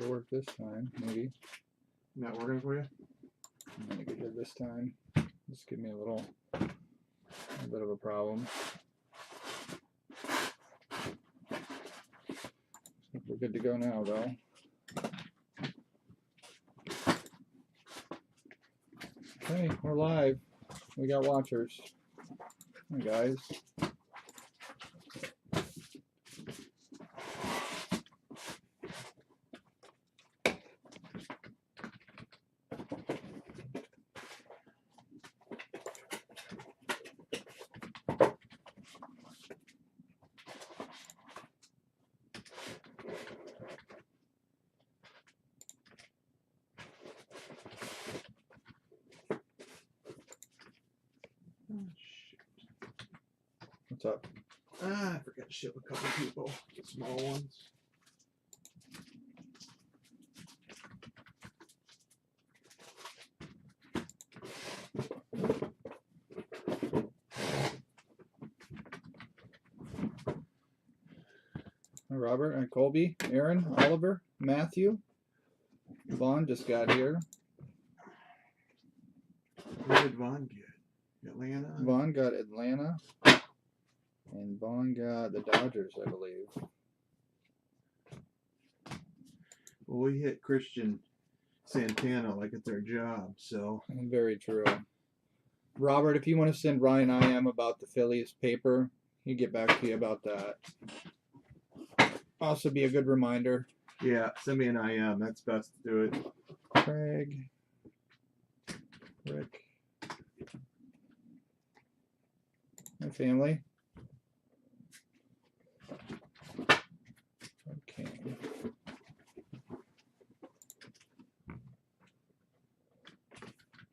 It'll work this time, maybe. Not working for you? I'm gonna get here this time. Just give me a bit of a problem. We're good to go now, though. Okay, we're live. We got watchers. Hey guys. What's up? I forgot to ship a couple people, small ones. Robert and Colby, Aaron, Oliver, Matthew. Vaughn just got here. Who did Vaughn get? Atlanta? Vaughn got Atlanta. And Vaughn got the Dodgers, I believe. Well, we hit Christian Santana like it's our job, so. Very true. Robert, if you want to send Ryan IM about the Phillies paper, he'll get back to you about that. Also be a good reminder. Yeah, send me an IM. That's best to do it. Craig. Rick. My family. Okay.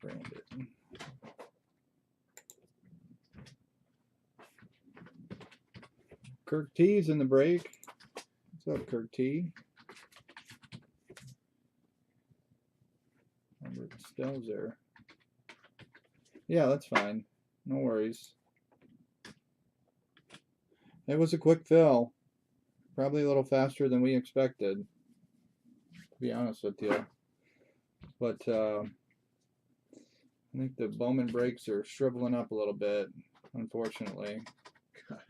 Brandon. Kirk T's in the break. What's up, Kirk T? Robert Stell's there. Yeah, that's fine. No worries. It was a quick fill. Probably a little faster than we expected, to be honest with you. But I think the Bowman brakes are shriveling up a little bit, unfortunately. God,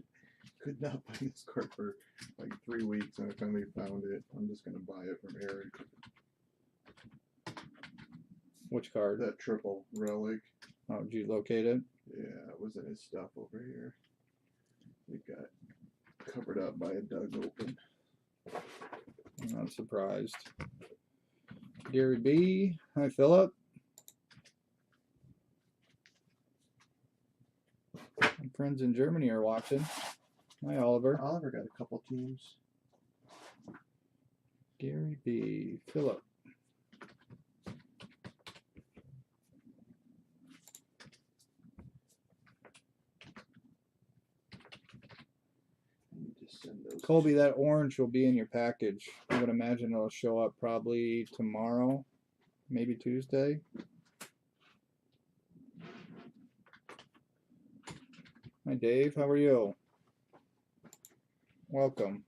could not find this card for like 3 weeks, and I finally found it. I'm just going to buy it from Eric. Which card? That triple relic. Oh, did you locate it? Yeah, it was in his stuff over here. It got covered up by a dug open. I'm not surprised. Gary B. Hi, Philip. My friends in Germany are watching. Hi, Oliver. Oliver got a couple teams. Gary B. Philip. Colby, that orange will be in your package. I would imagine it'll show up probably tomorrow, maybe Tuesday. Hi, Dave. How are you? Welcome.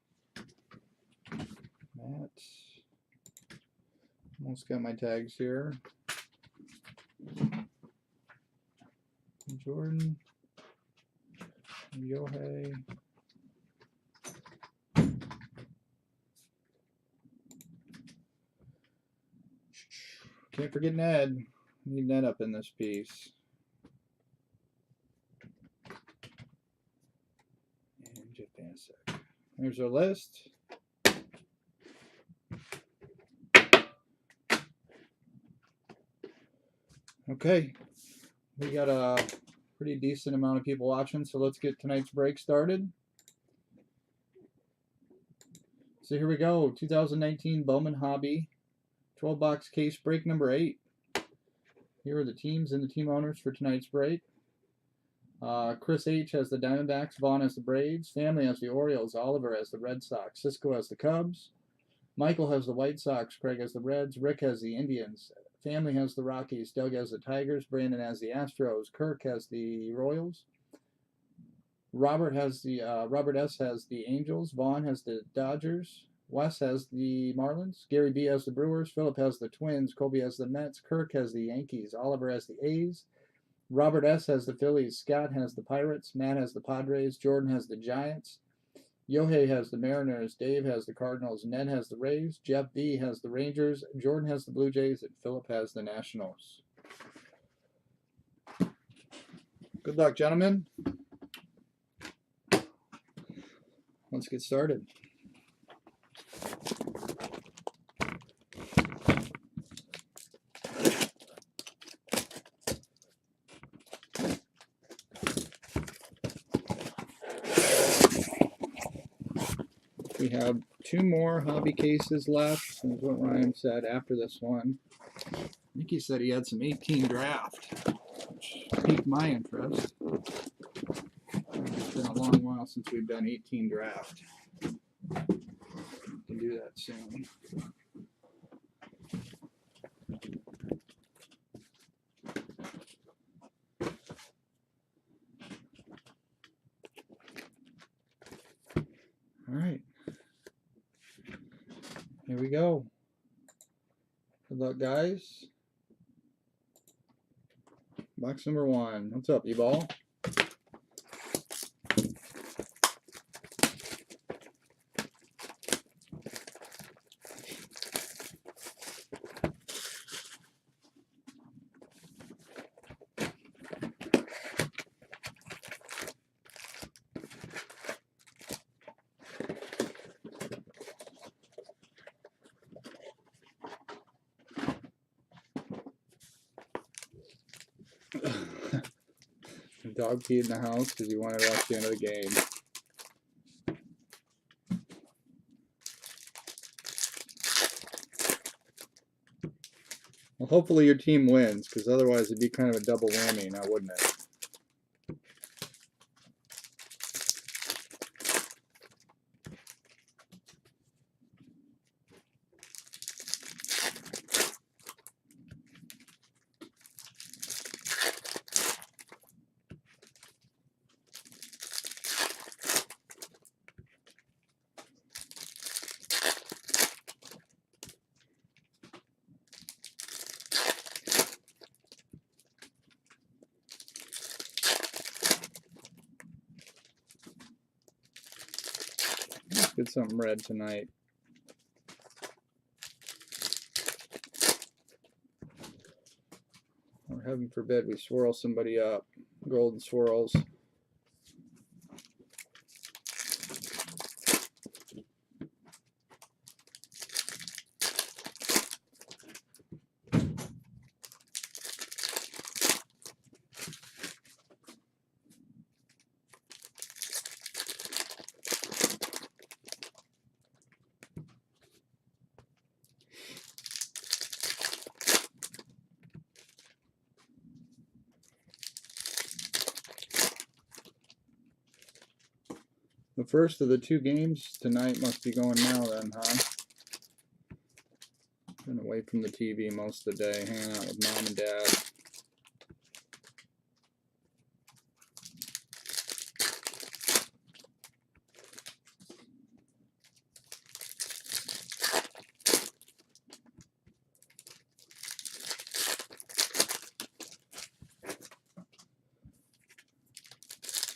Matt. Almost got my tags here. Jordan. Yohei. Can't forget Ned. Need Ned up in this piece. And Jeff Bansek. There's our list. Okay. We got a pretty decent amount of people watching, so let's get tonight's break started. So here we go. 2019 Bowman Hobby. 12-box case break number 8. Here are the teams and the team owners for tonight's break. Chris H. has the Diamondbacks. Vaughn has the Braves. Family has the Orioles. Oliver has the Red Sox. Cisco has the Cubs. Michael has the White Sox. Craig has the Reds. Rick has the Indians. Family has the Rockies. Doug has the Tigers. Brandon has the Astros. Kirk has the Royals. Robert S. has the Angels. Vaughn has the Dodgers. Wes has the Marlins. Gary B has the Brewers. Philip has the Twins. Colby has the Mets. Kirk has the Yankees. Oliver has the A's. Robert S has the Phillies. Scott has the Pirates. Matt has the Padres. Jordan has the Giants. Yohei has the Mariners. Dave has the Cardinals. Ned has the Rays. Jeff B has the Rangers. Jordan has the Blue Jays. And Philip has the Nationals. Good luck, gentlemen. Let's get started. We have 2 more hobby cases left, is what Ryan said after this one. I think he said he had some 18 draft, which piqued my interest. It's been a long while since we've done 18 draft. We can do that soon. All right. Here we go. Good luck, guys. Box number 1. What's up, E-Ball? Dog peed in the house because he wanted to watch the end of the game. Well, hopefully your team wins, because otherwise it'd be kind of a double whammy now, wouldn't it? Let's get something red tonight. Or heaven forbid we swirl somebody up. Golden swirls. The first of the 2 games tonight must be going now then, huh? Been away from the TV most of the day, hanging out with Mom and Dad.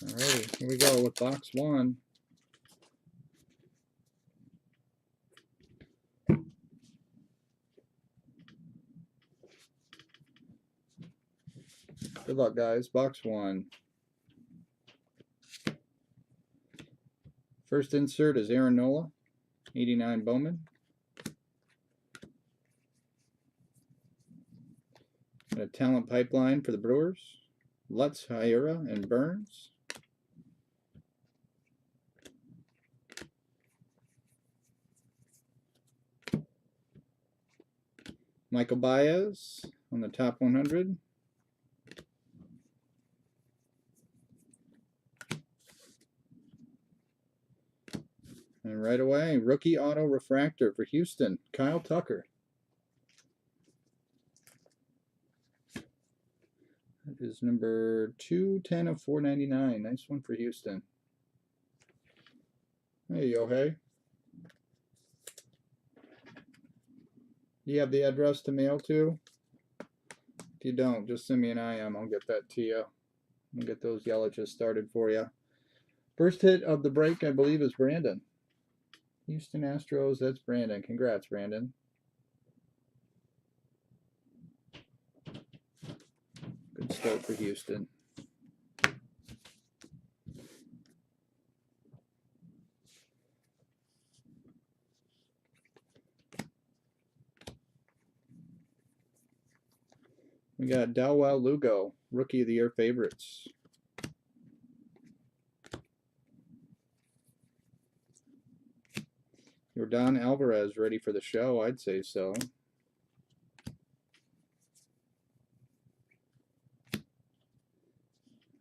Alrighty, here we go with box 1. Good luck, guys. Box 1. First insert is Aaron Nola, 89 Bowman. And a talent pipeline for the Brewers. Lutz, Hira, and Burns. Michael Baez on the top 100. And right away, rookie auto refractor for Houston, Kyle Tucker. That is number 210 of 499. Nice one for Houston. Hey, Yohei. Do you have the address to mail to? If you don't, just send me an IM. I'll get that to you. We'll get those Yeliches started for you. First hit of the break, I believe, is Brandon. Houston Astros, that's Brandon. Congrats, Brandon. Good start for Houston. We got Dalwell Lugo, Rookie of the Year favorites. Yordan Alvarez ready for the show, I'd say so.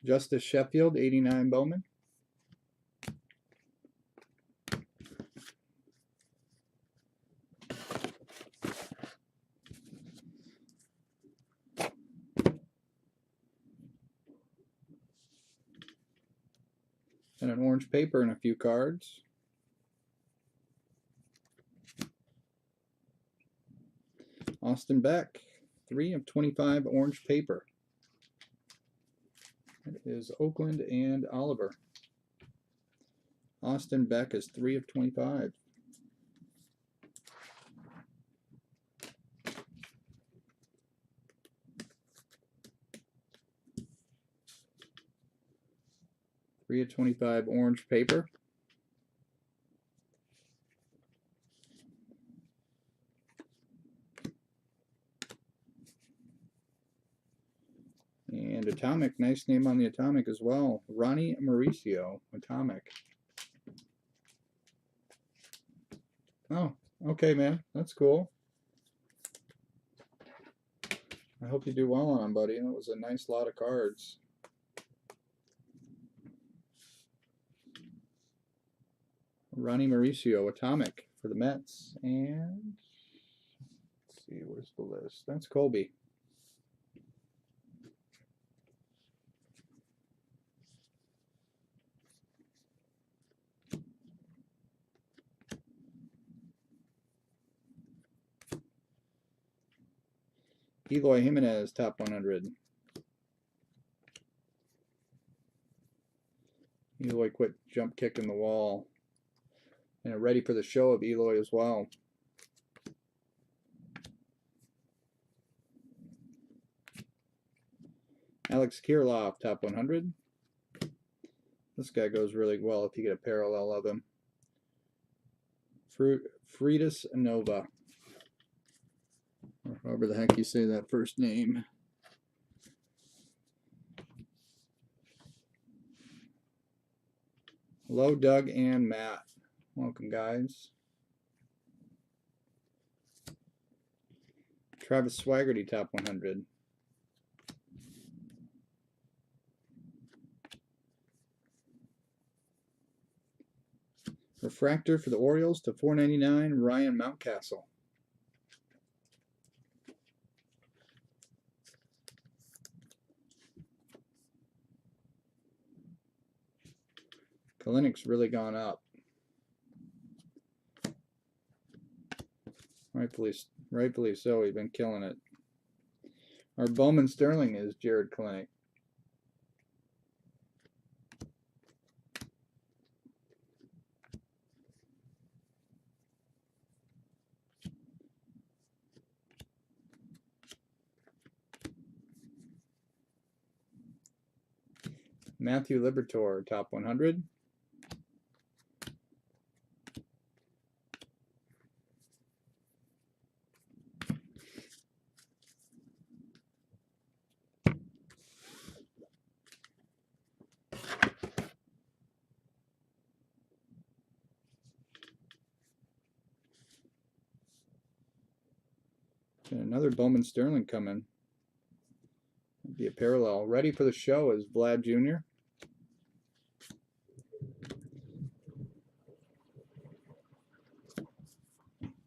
Justice Sheffield, 89 Bowman. And an orange paper and a few cards. Austin Beck, 3 of 25 orange paper. That is Oakland and Oliver. Austin Beck is 3 of 25. Three of 25 orange paper. And Atomic, nice name on the Atomic as well. Ronnie Mauricio, Atomic. Oh, okay, man. That's cool. I hope you do well on them, buddy. That was a nice lot of cards. Ronnie Mauricio, Atomic for the Mets. And let's see, where's the list? That's Colby. Eloy Jimenez, top 100. Eloy quit jump kicking the wall. And ready for the show of Eloy as well. Alex Kirilloff, top 100. This guy goes really well if you get a parallel of him. Freitas Nova. Or however the heck you say that first name. Hello, Doug and Matt. Welcome, guys. Travis Swaggerty, top 100. Refractor for the Orioles to 499, Ryan Mountcastle. Kalinic's really gone up. Rightfully so. He's been killing it. Our Bowman Sterling is Jared Kalinick. Matthew Liberatore, top 100. And another Bowman Sterling coming. Be a parallel. Ready for the show is Vlad Jr.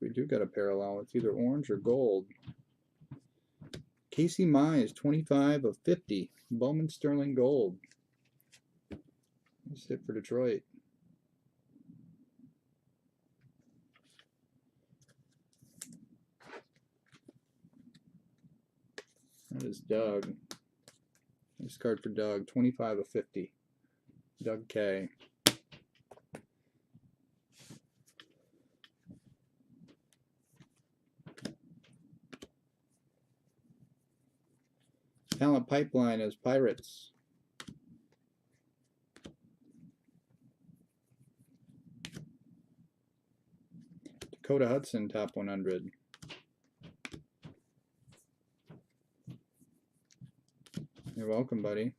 We do got a parallel. It's either orange or gold. Casey Mize, 25 of 50. Bowman Sterling gold. That's it for Detroit. That is Doug. Nice card for Doug. 25 of 50. Doug K. Talent pipeline is Pirates. Dakota Hudson, top 100. You're welcome, buddy.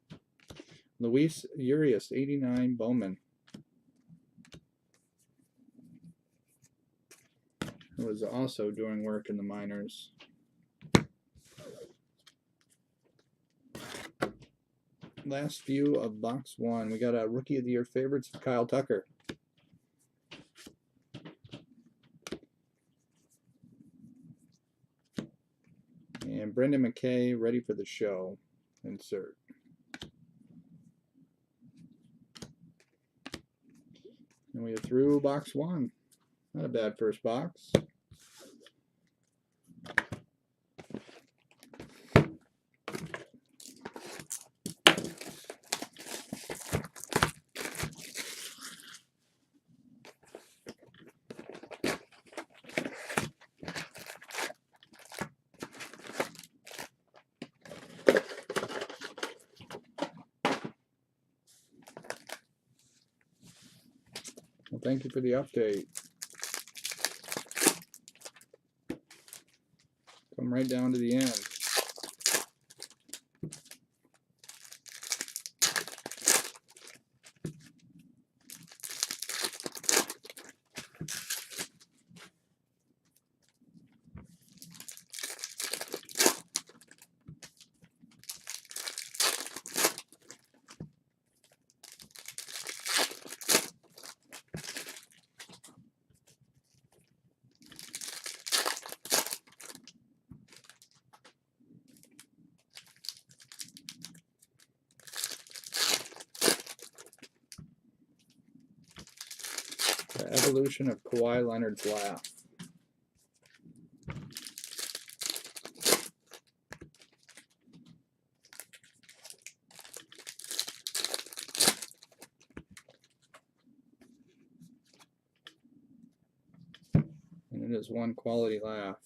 Luis Urias, 89, Bowman. Who was also doing work in the minors. Last few of box 1. We got a Rookie of the Year favorites of Kyle Tucker. And Brendan McKay, ready for the show. Insert. And we are through box 1. Not a bad first box. Well, thank you for the update. Come right down to the end. The evolution of Kawhi Leonard's laugh. And it is one quality laugh.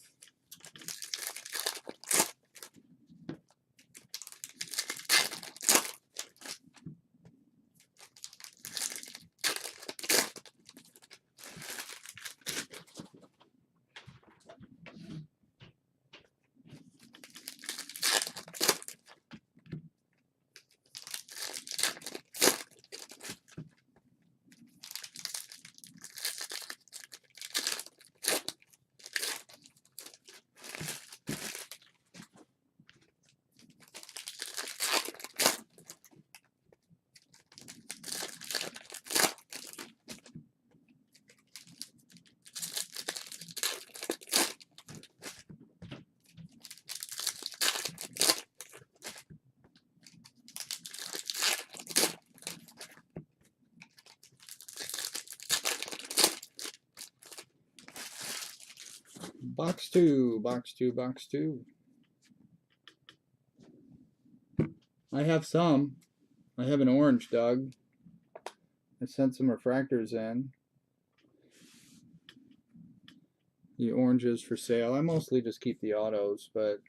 Box 2, box 2, box 2. I have some. I have an orange, Doug. I sent some refractors in. The oranges for sale. I mostly just keep the autos, but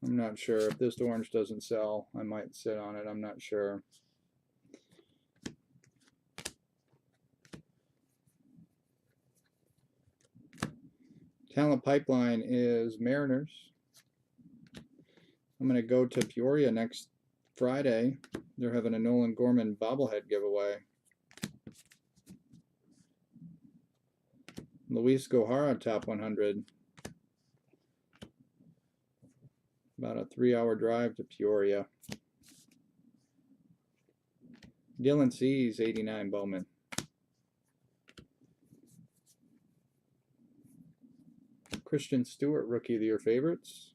I'm not sure. If this orange doesn't sell, I might sit on it. I'm not sure. Talent pipeline is Mariners. I'm going to go to Peoria next Friday. They're having a Nolan Gorman bobblehead giveaway. Luis Gohara, top 100. About a 3-hour drive to Peoria. Dylan Cease, 89, Bowman. Christian Stewart, Rookie of the Year favorites.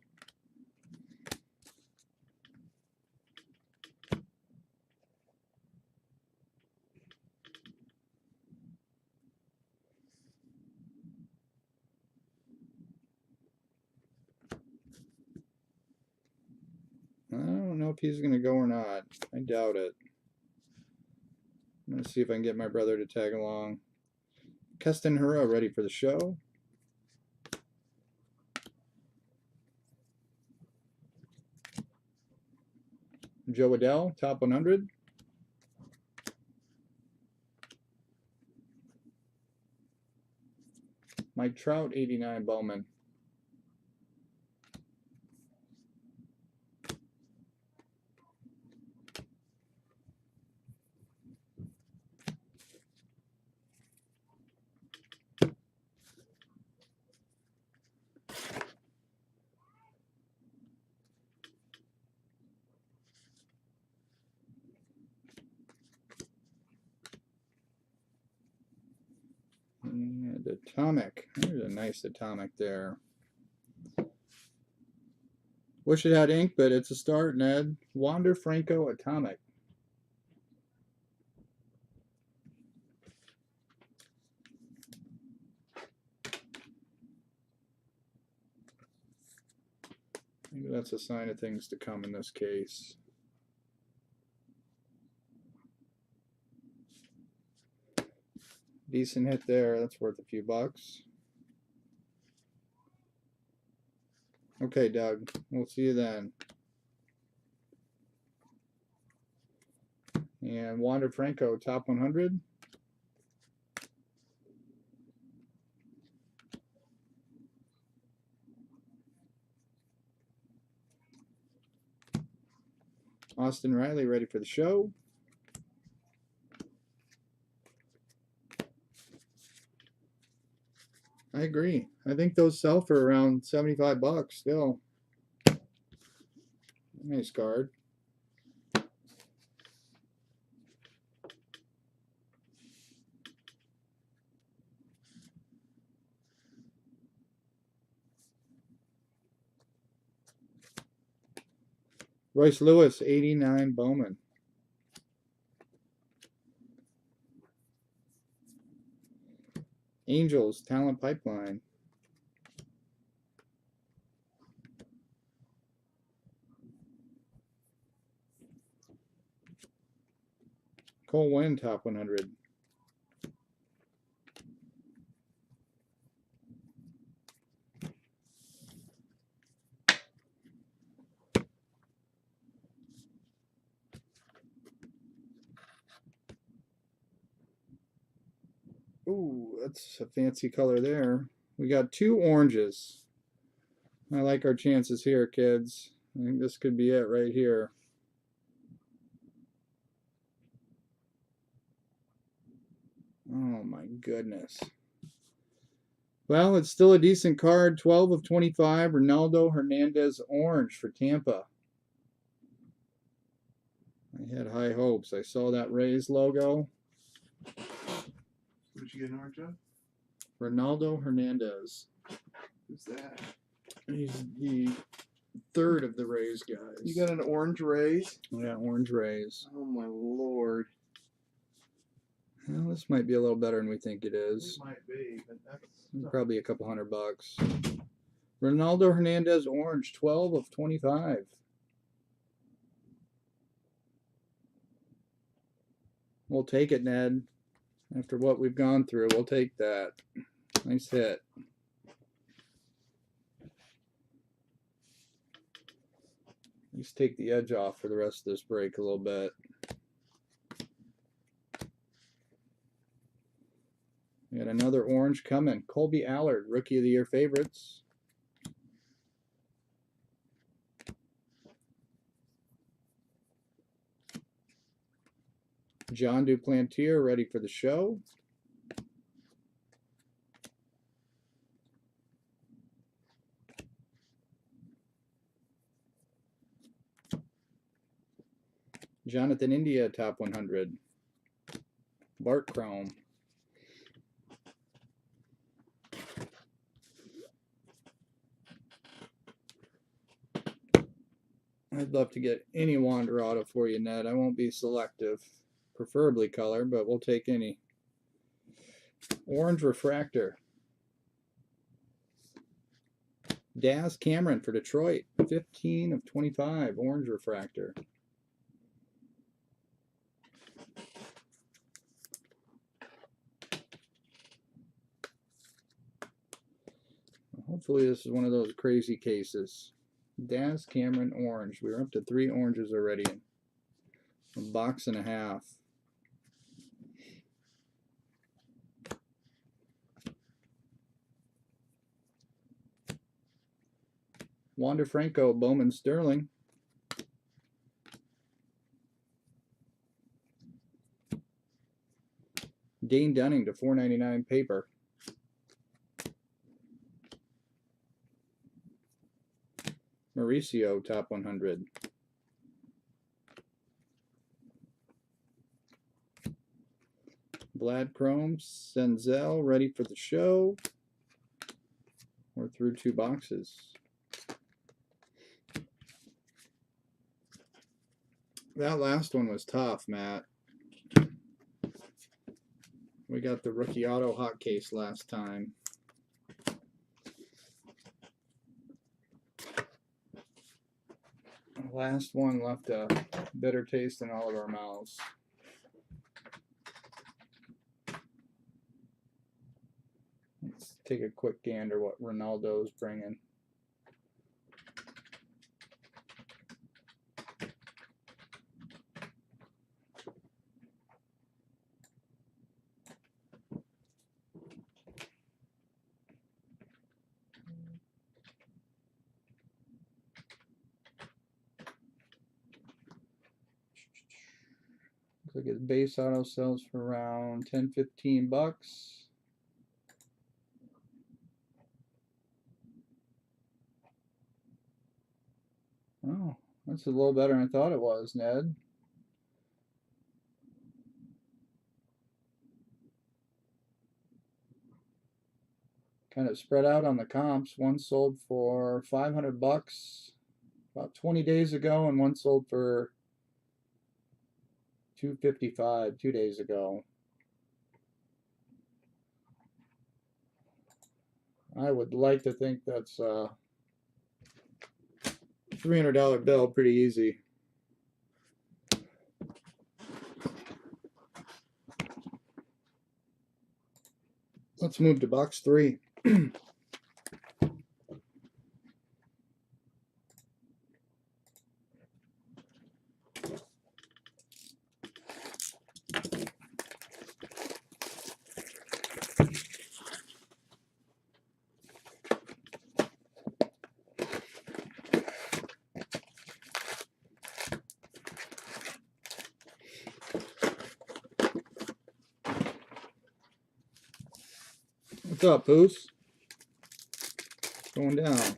know if he's going to go or not. I doubt it. I'm going to see if I can get my brother to tag along. Keston Hura ready for the show. Joe Adell, top 100. Mike Trout, 89 Bowman. And Atomic. There's a nice Atomic there. Wish it had ink, but it's a start, Ned. Wander Franco Atomic. Maybe that's a sign of things to come in this case. Decent hit there. That's worth a few bucks. Okay, Doug. We'll see you then. And Wander Franco, top 100. Austin Riley ready for the show. I agree. I think those sell for around 75 bucks still. Nice card. Royce Lewis, 89 Bowman. Angels, Talent Pipeline. Cole Winn, top 100. Ooh, that's a fancy color there. We got 2 oranges. I like our chances here, kids. I think this could be it right here. Oh my goodness. Well, it's still a decent card. 12 of 25. Ronaldo Hernandez orange for Tampa. I had high hopes. I saw that Rays logo. What did you get an orange of? Ronaldo Hernandez. Who's that? He's the third of the Rays guys. You got an orange Rays? Yeah, orange Rays. Oh my lord. Well, this might be a little better than we think it is. It might be, but that's Probably a couple $100. Ronaldo Hernandez orange, 12 of 25. We'll take it, Ned. After what we've gone through, we'll take that. Nice hit. At least take the edge off for the rest of this break a little bit. We got another orange coming. Colby Allard, Rookie of the Year favorites. John Duplantier ready for the show. Jonathan India, top 100. Bart Chrome. I'd love to get any Wander auto for you, Ned. I won't be selective. Preferably color, but we'll take any. Orange Refractor. Daz Cameron for Detroit, 15 of 25, orange refractor. Hopefully this is one of those crazy cases. Daz Cameron orange. We were up to 3 oranges already in a box and a half. Wander Franco, Bowman Sterling. Dane Dunning to 499 paper. Mauricio, top 100. Vlad Chrome, Senzel, ready for the show. We're through 2 boxes. That last one was tough, Matt. We got the rookie auto hot case last time. The last one left a bitter taste in all of our mouths. Let's take a quick gander what Ronaldo's bringing. Looks like his base auto sells for around 10-15 bucks. Oh, that's a little better than I thought it was, Ned. Kind of spread out on the comps. One sold for 500 bucks about 20 days ago, and one sold for 255 2 days ago. I would like to think that's a $300 bill, pretty easy. Let's move to box 3. What's up, Poos? Going down.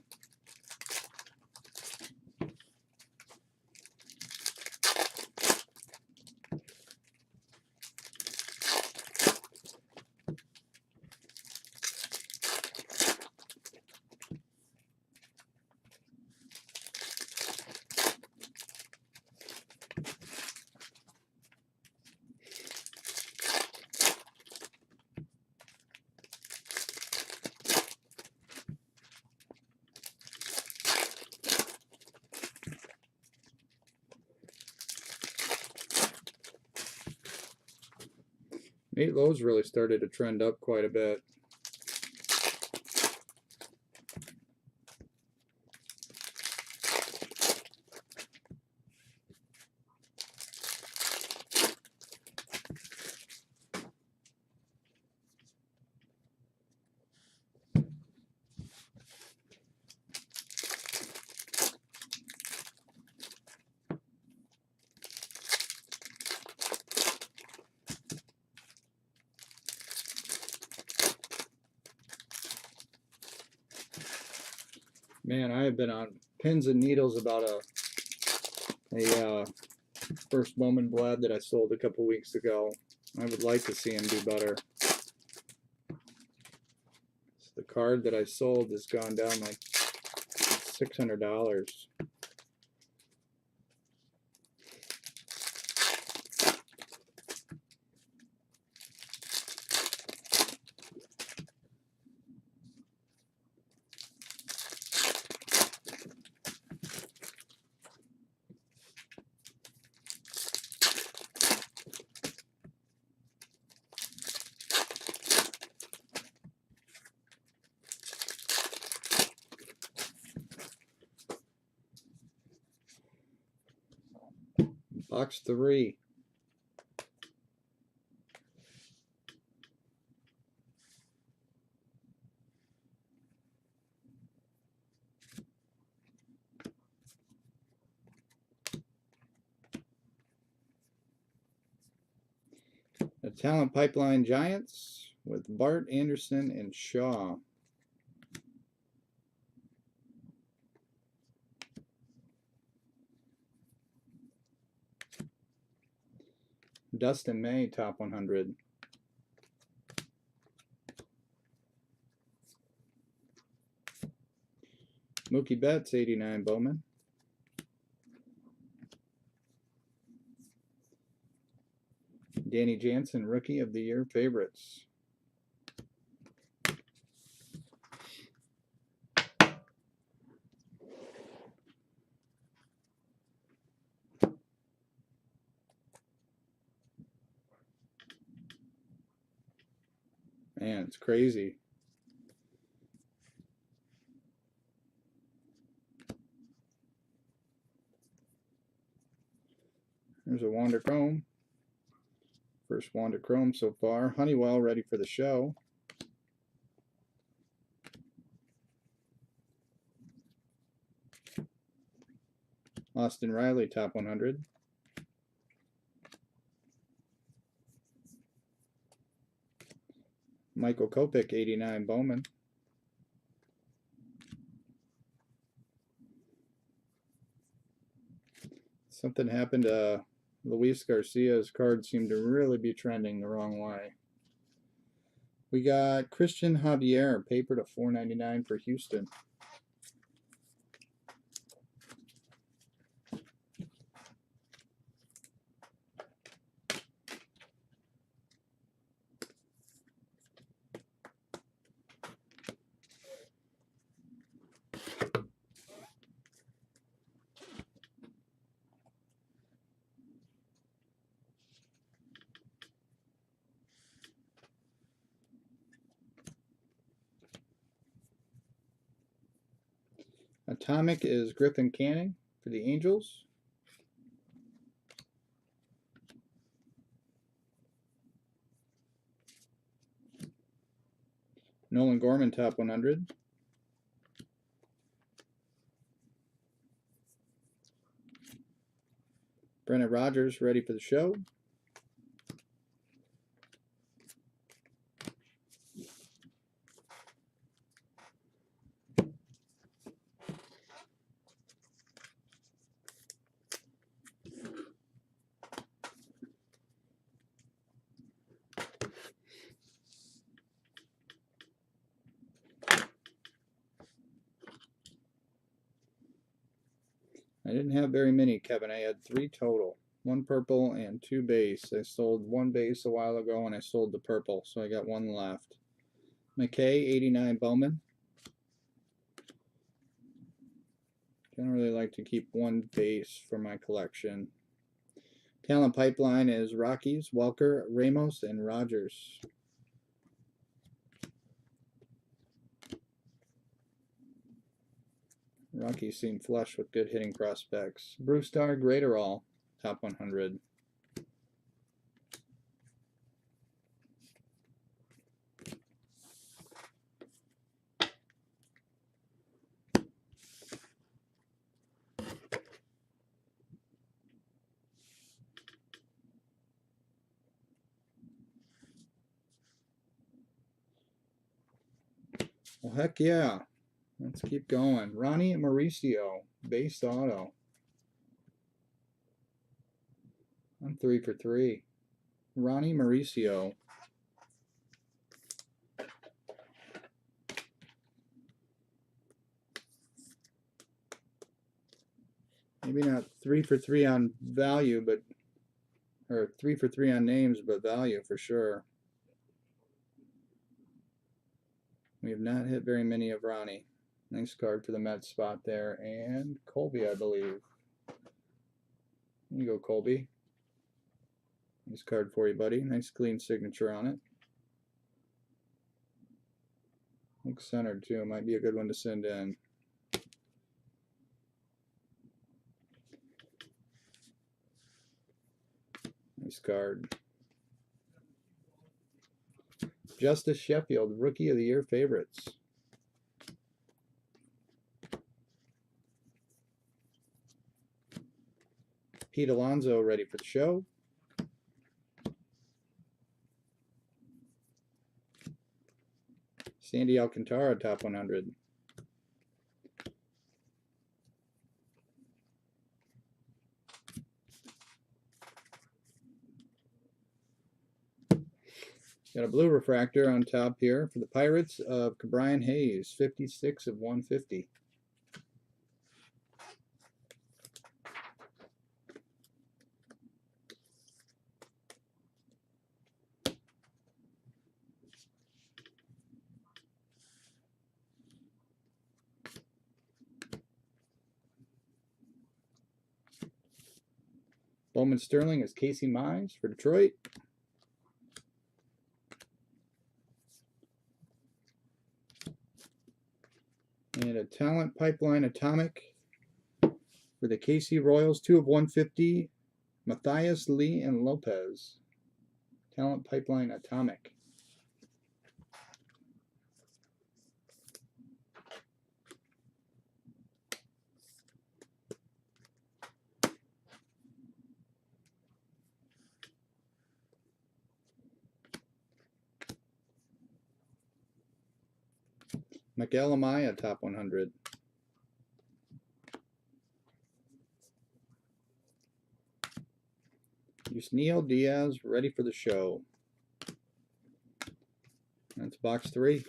Nate Lowe's really started to trend up quite a bit. Man, I have been on pins and needles about a first Bowman Blad that I sold a couple weeks ago. I would like to see him do better. So the card that I sold has gone down like $600. Box 3. The Talent Pipeline Giants with Bart, Anderson, and Shaw. Dustin May, top 100. Mookie Betts, 89 Bowman. Danny Jansen, Rookie of the Year favorites. Man, it's crazy. There's a Wander Chrome. First Wander Chrome so far. Honeywell ready for the show. Austin Riley, top 100. Michael Kopech, 89 Bowman. Something happened to Luis Garcia's card seemed to really be trending the wrong way. We got Christian Javier, paper to $4.99 for Houston. Atomic is Griffin Canning for the Angels. Nolan Gorman, top 100. Brennan Rodgers ready for the show. I didn't have very many, Kevin. I had 3 total. 1 purple and 2 base. I sold 1 base a while ago and I sold the purple, so I got 1 left. McKay, 89 Bowman. Generally like to keep 1 base for my collection. Talent Pipeline is Rockies, Welker, Ramos, and Rogers. Rockies seem flush with good hitting prospects. Bruce Starr, Graterol, top 100. Well, heck yeah. Let's keep going. Ronnie Mauricio, base auto. I'm 3 for 3. Ronnie Mauricio. Maybe not 3 for 3 on value, but or 3 for 3 on names, but value for sure. We have not hit very many of Ronnie. Nice card for the Mets spot there. And Colby, I believe. There you go, Colby. Nice card for you, buddy. Nice clean signature on it. Looks centered too. Might be a good one to send in. Nice card. Justice Sheffield, Rookie of the Year favorites. Pete Alonso ready for the show. Sandy Alcantara, top 100. Got a blue refractor on top here for the Pirates of Brian Hayes, 56 of 150. Bowman Sterling is Casey Mize for Detroit. And a Talent Pipeline Atomic for the KC Royals, 2 of 150. Matthias, Lee, and Lopez. Talent Pipeline Atomic. Miguel Amaya, top 100. Yusniel Diaz, ready for the show. That's box 3.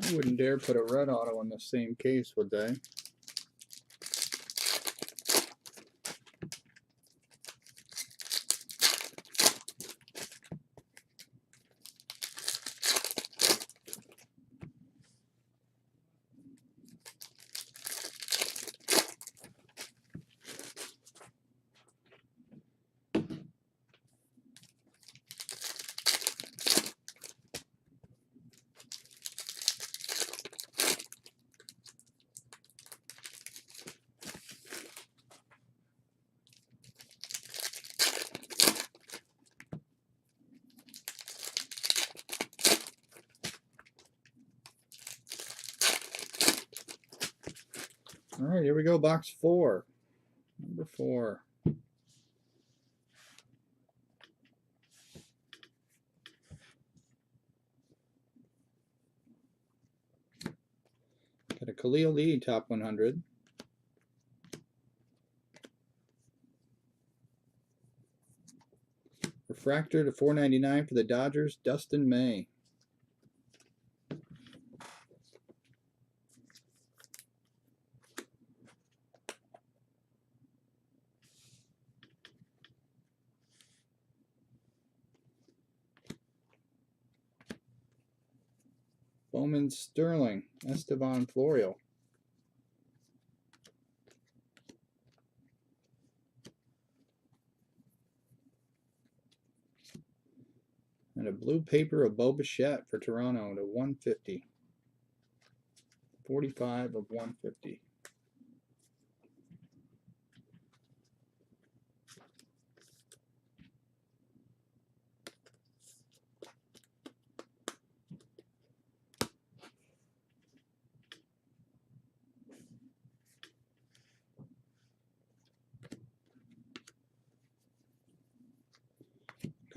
I wouldn't dare put a red auto in the same case, would they? All right, here we go, box 4. Number 4. Got a Khalil Lee, top 100. Refractor to 499 for the Dodgers, Dustin May. Bowman Sterling, Esteban Florio. And a blue paper of Bo Bichette for Toronto to 150. 45 of 150.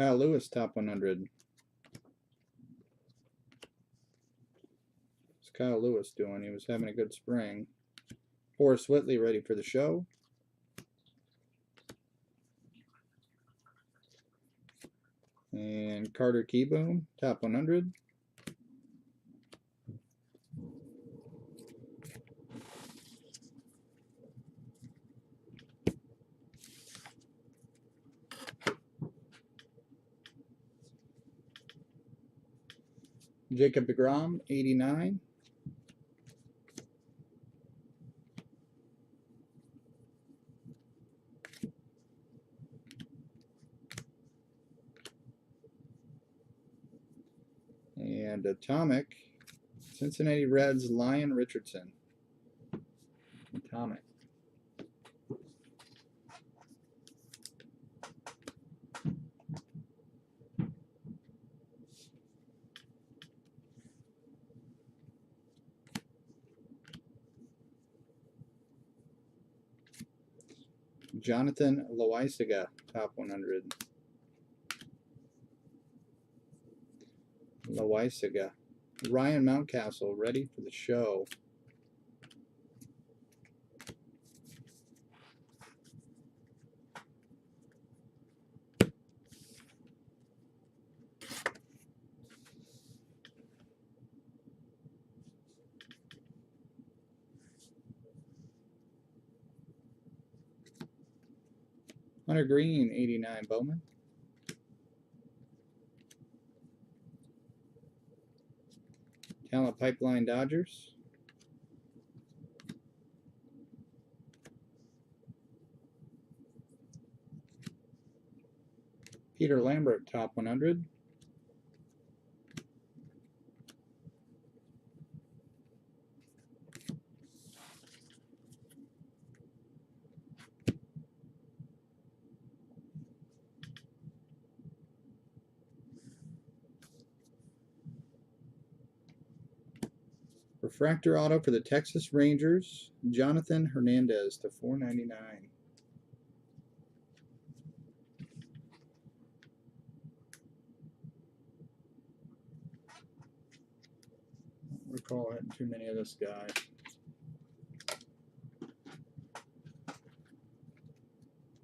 Kyle Lewis, top 100. What's Kyle Lewis doing? He was having a good spring. Forrest Whitley ready for the show. And Carter Keyboom, top 100. Jacob deGrom, 89. And Atomic, Cincinnati Reds, Lyon Richardson. Atomic. Jonathan Loaisiga, top 100. Loaisiga. Ryan Mountcastle, ready for the show. Hunter Green, 89, Bowman. Talent Pipeline Dodgers. Peter Lambert, top 100. Refractor auto for the Texas Rangers, Jonathan Hernandez to 499. Don't recall hitting too many of this guy.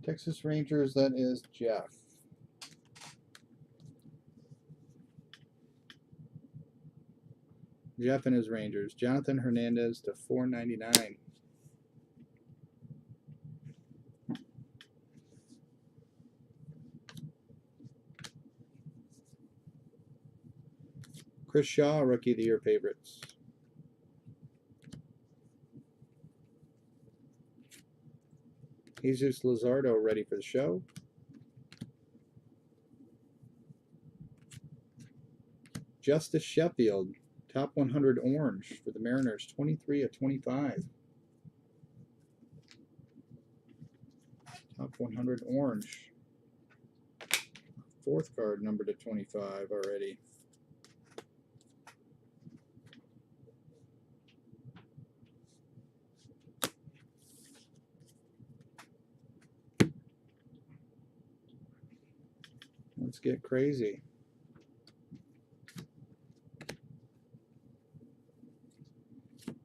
Texas Rangers, that is Jeff. Jeff and his Rangers. Jonathan Hernandez to 499. Chris Shaw, Rookie of the Year favorites. Jesus Luzardo, ready for the show. Justice Sheffield, top 100 orange for the Mariners, 23 of 25. Top 100 orange. Fourth card numbered to 25 already. Let's get crazy.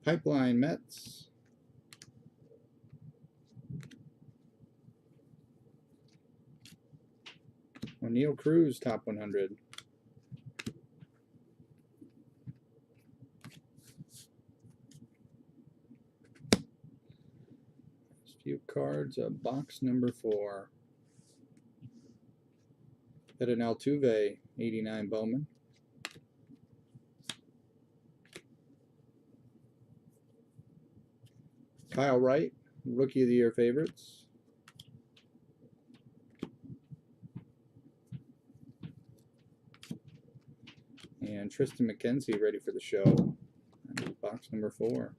Pipeline Mets. O'Neal Cruz, top 100. Few cards, box number 4. Got an Altuve, 89 Bowman. Kyle Wright, Rookie of the Year favorites. And Tristan McKenzie ready for the show. Box number 4.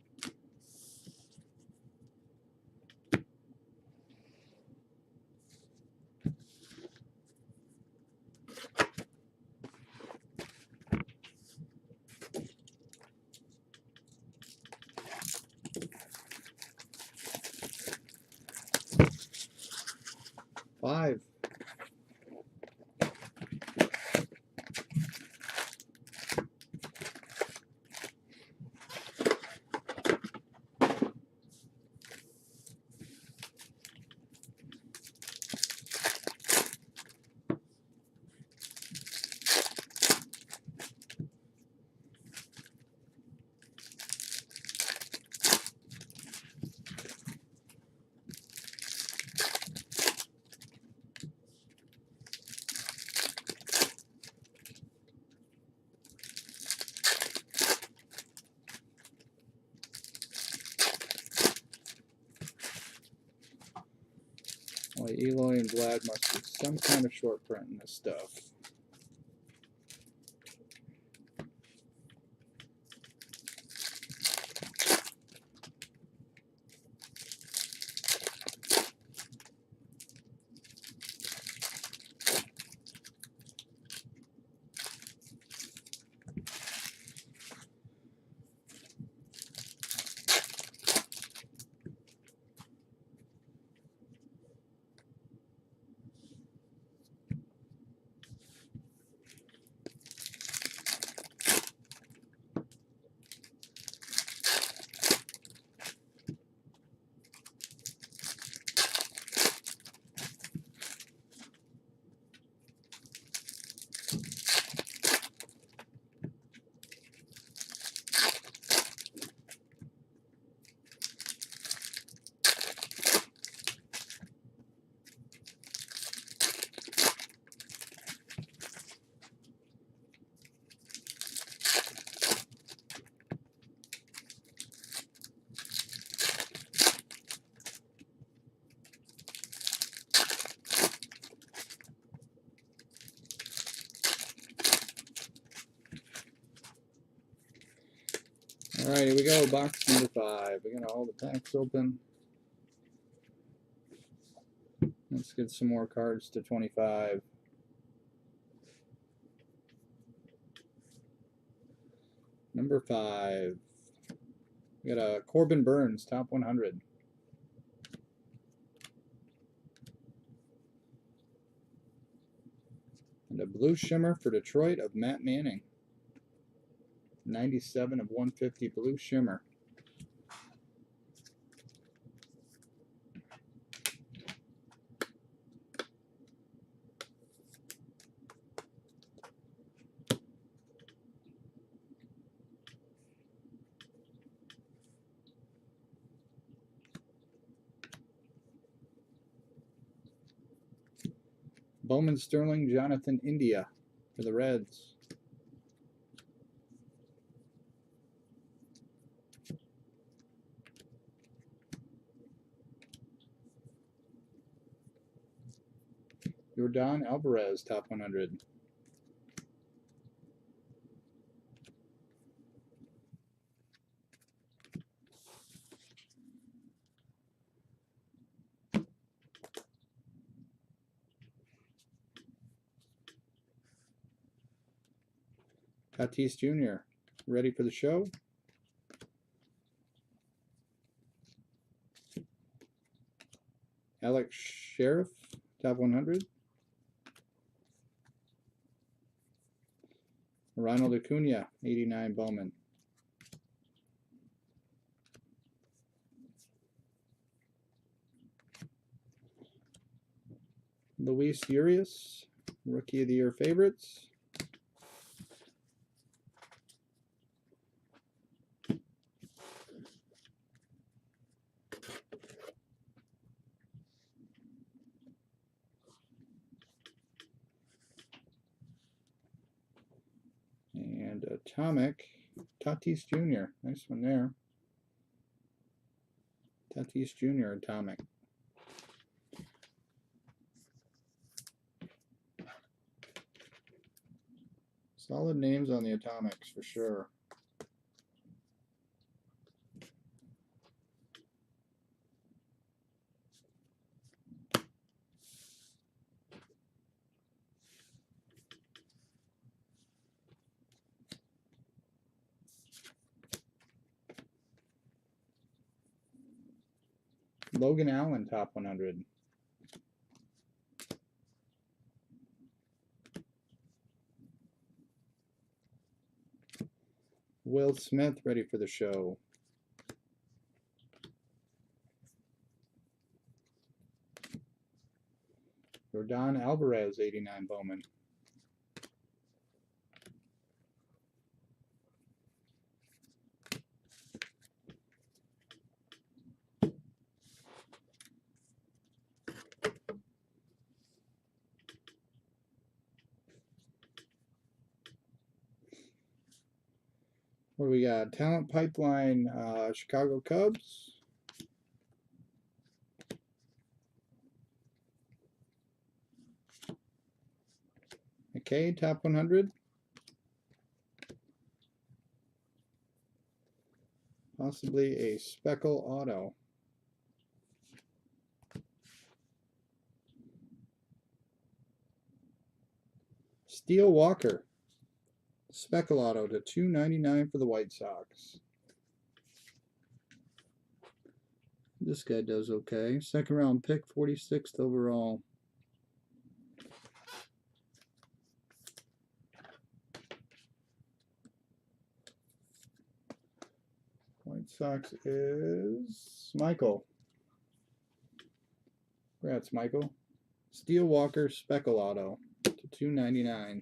Five. Well, Eloy and Vlad must be some kind of short print in this stuff. Alright, here we go. Box number 5. We got all the packs open. Let's get some more cards to 25. Number 5. We got a Corbin Burns, top 100. And a blue shimmer for Detroit of Matt Manning. 97 of 150 blue shimmer. Bowman Sterling, Jonathan India for the Reds. Yordan Alvarez, top 100. Tatis Jr., ready for the show. Alex Sheriff, top 100. Ronald Acuna, 89 Bowman. Luis Urias, Rookie of the Year favorites. And Atomic, Tatis Jr., nice one there. Tatis Jr. Atomic. Solid names on the Atomics for sure. Logan Allen, top 100. Will Smith, ready for the show. Jordan Alvarez, 89 Bowman. What do we got? Talent Pipeline, Chicago Cubs. McKay, top 100. Possibly a Speckle Auto. Steele Walker, Speckle Auto to 299 for the White Sox. This guy does okay. Second round pick, 46th overall. White Sox is Michael. Congrats, Michael. Steele Walker, Speckle Auto to 299.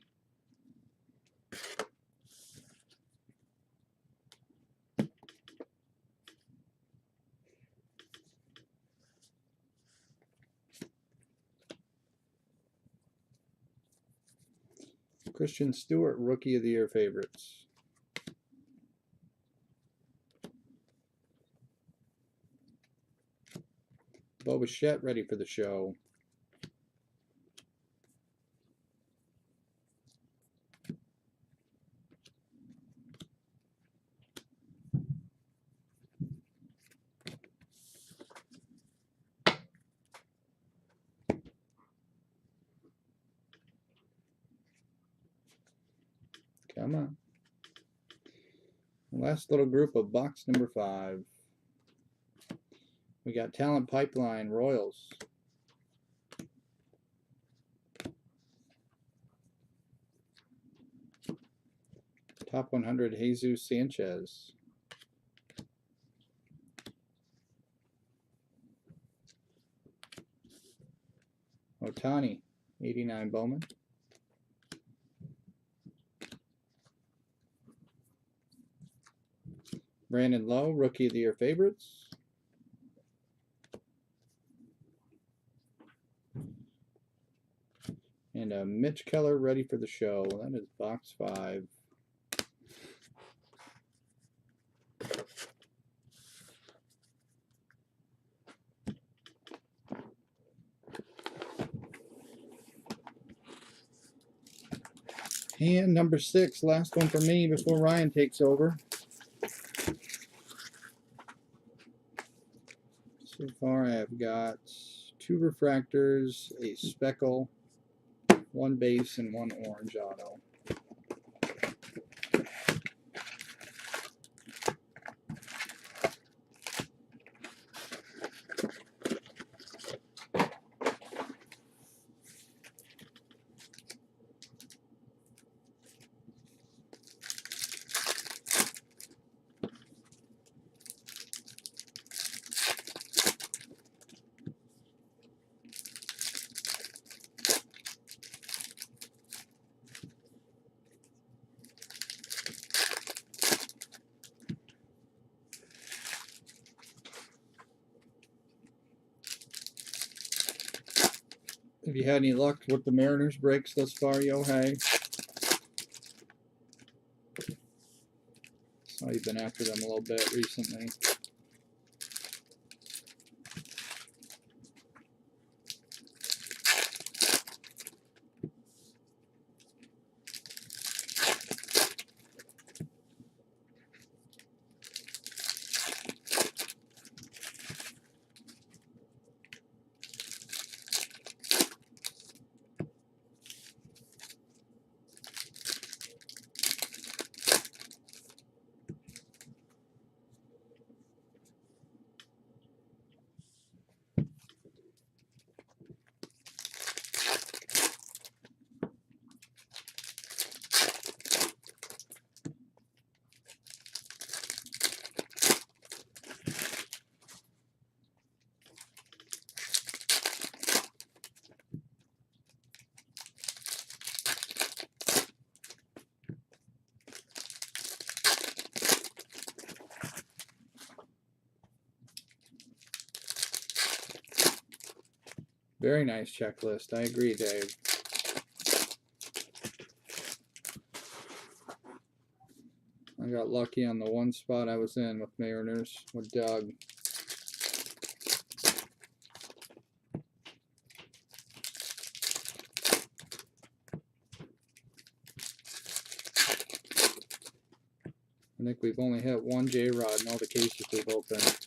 Christian Stewart, Rookie of the Year favorites. Bo Bichette, ready for the show. Come on. Last little group of box number 5. We got Talent Pipeline, Royals. Top 100, Jesus Sanchez. Otani, 89 Bowman. Brandon Lowe, Rookie of the Year favorites. And Mitch Keller, ready for the show. That is box 5. And number 6, last one for me before Ryan takes over. So far I have got 2 refractors, a speckle, 1 base, and 1 orange auto. Have you had any luck with the Mariners breaks thus far, Yohei? Saw you've been after them a little bit recently. Very nice checklist. I agree, Dave. I got lucky on the one spot I was in with Mariners with Doug. I think we've only hit one J-Rod in all the cases we've opened.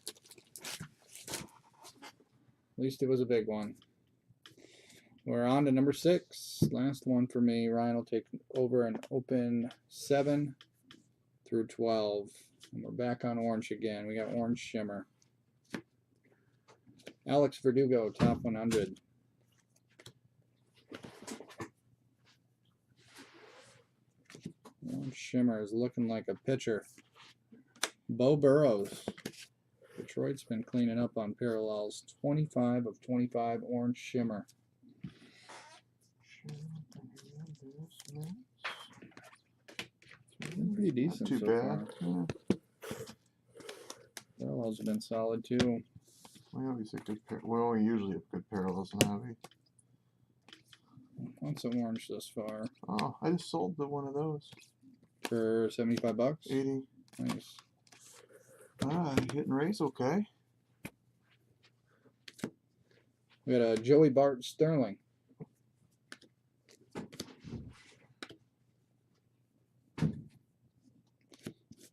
At least it was a big one. We're on to number 6. Last one for me. Ryan will take over and open 7 through 12. And we're back on orange again. We got orange shimmer. Alex Verdugo, top 100. Orange shimmer is looking like a pitcher. Bo Burrows. Detroit's been cleaning up on parallels. 25 of 25 orange shimmer. Pretty decent Not too so bad. far. Yeah. Parallels have been solid too. We always have good well, we usually have good parallels in hobby. What's an orange thus far? Oh, I just sold the one of those. For 75 bucks? 80. Nice. Hit and race, okay. We got a Joey Bart Sterling.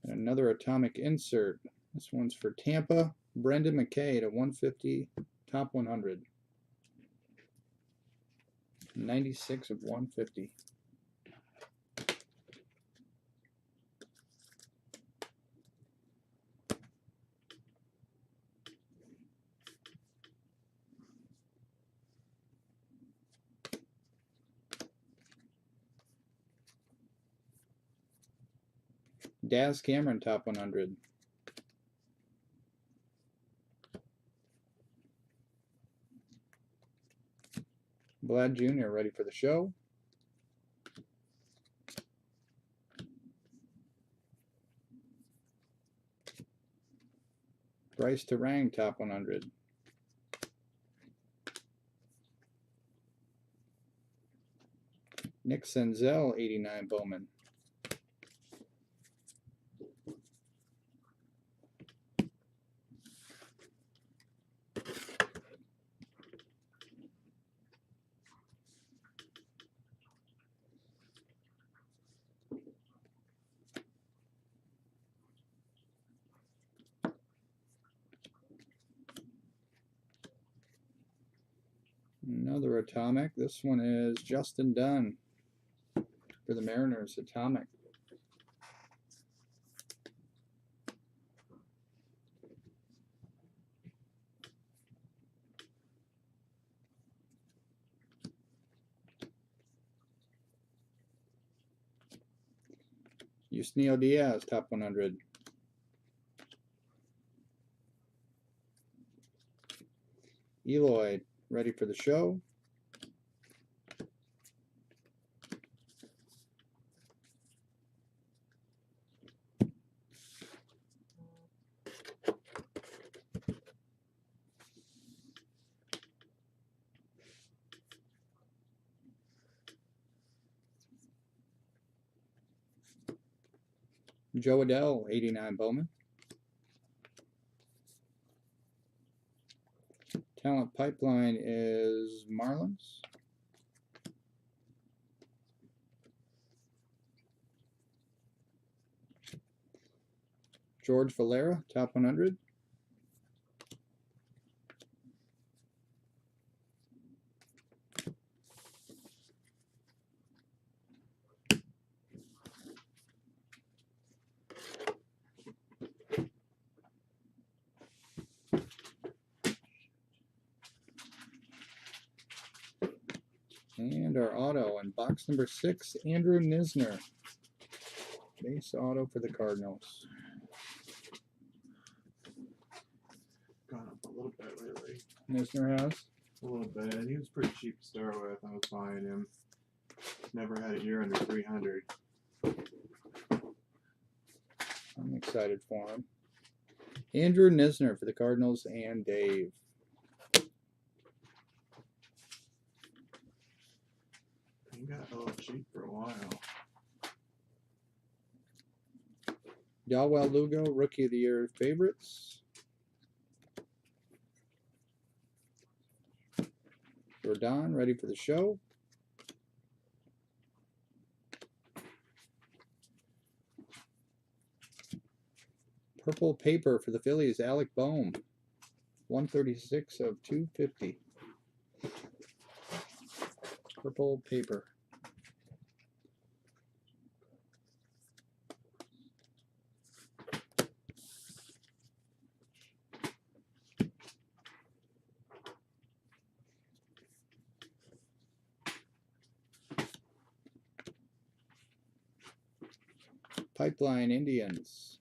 And another atomic insert. This one's for Tampa. Brendan McKay to 150, top 100. 96 of 150. Daz Cameron, top 100. Vlad Jr. ready for the show. Bryce Terang, top 100. Nick Senzel, 89 Bowman. Another atomic. This one is Justin Dunn for the Mariners. Atomic. Yusniel Diaz, top 100. Eloy, ready for the show. Joe Adell, 89 Bowman. Talent pipeline is Marlins. George Valera, top 100. And our auto in box number 6, Andrew Nisner. Base auto for the Cardinals. Gone up a little bit lately. Nisner has. A little bit. He was pretty cheap to start with. I was buying him. Never had a year under 300. I'm excited for him. Andrew Nisner for the Cardinals and Dave. You got a little cheap for a while. Yalwell Lugo, Rookie of the Year favorites. Rodon, ready for the show. Purple paper for the Phillies, Alec Bohm. 136 of 250. Purple paper. Pipeline Indians.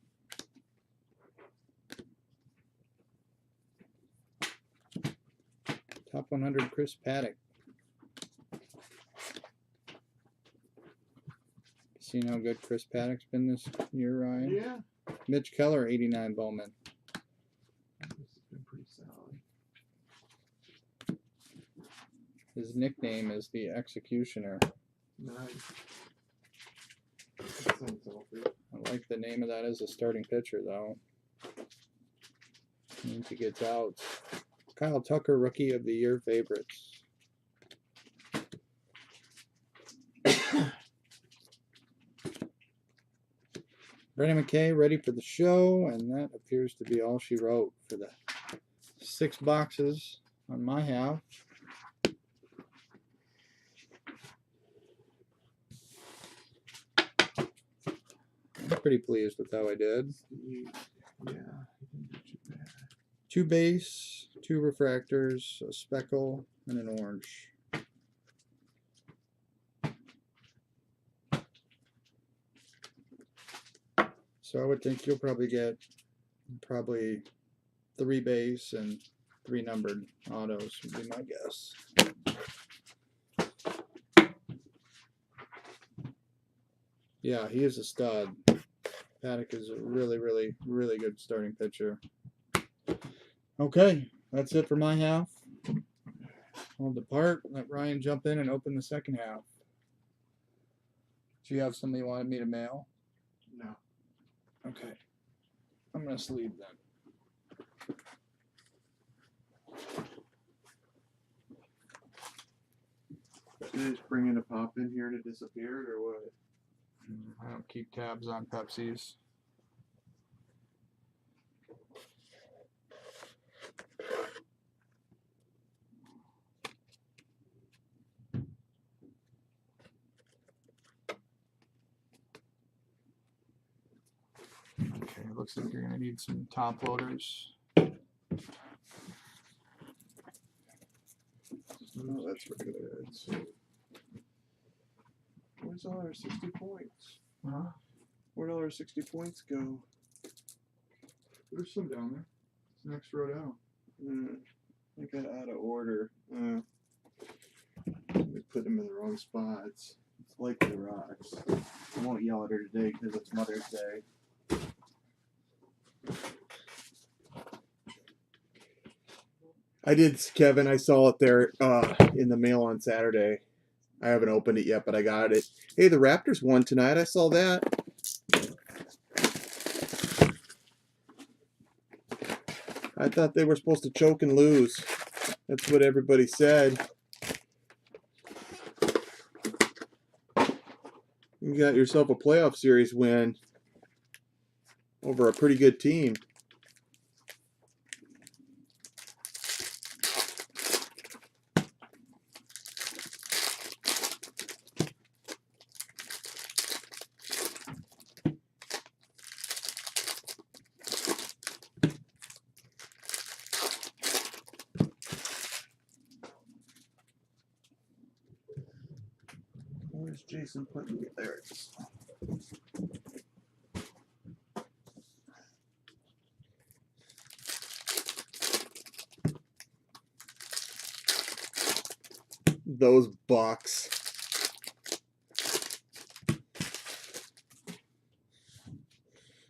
Top 100 Chris Paddock. Seen how good Chris Paddock's been this year, Ryan? Yeah. Mitch Keller, 89 Bowman. This has been pretty solid. His nickname is the Executioner. Nice. That sounds awful. I like the name of that as a starting pitcher, though. Means he gets outs. Kyle Tucker, Rookie of the Year favorites. Brennan McKay, ready for the show, and that appears to be all she wrote for the 6 boxes on my half. I'm pretty pleased with how I did. Yeah, you didn't do too bad. 2 base, 2 refractors, a speckle, and an orange. So I would think you'll probably get 3 base and 3 numbered autos would be my guess. Yeah, he is a stud. Paddock is a really, really, really good starting pitcher. Okay, that's it for my half. I'll depart. Let Ryan jump in and open the second half. Do you have something you wanted me to mail? No. Okay. I'm going to sleeve then. Did they just bring in a pop in here and it disappeared, or what? I don't keep tabs on Pepsis. Okay, looks like you're going to need some top loaders. Oh, that's regular. Where's all our 60 points? Huh? Where'd all our 60 points go? There's some down there. It's the next row down. I got out of order. We put them in the wrong spots. It's like the rocks. I won't yell at her today because it's Mother's Day. I did, Kevin. I saw it there in the mail on Saturday. I haven't opened it yet, but I got it. Hey, the Raptors won tonight. I saw that. I thought they were supposed to choke and lose. That's what everybody said. You got yourself a playoff series win over a pretty good team. Where's Jason putting it? There it is. Those Bucks.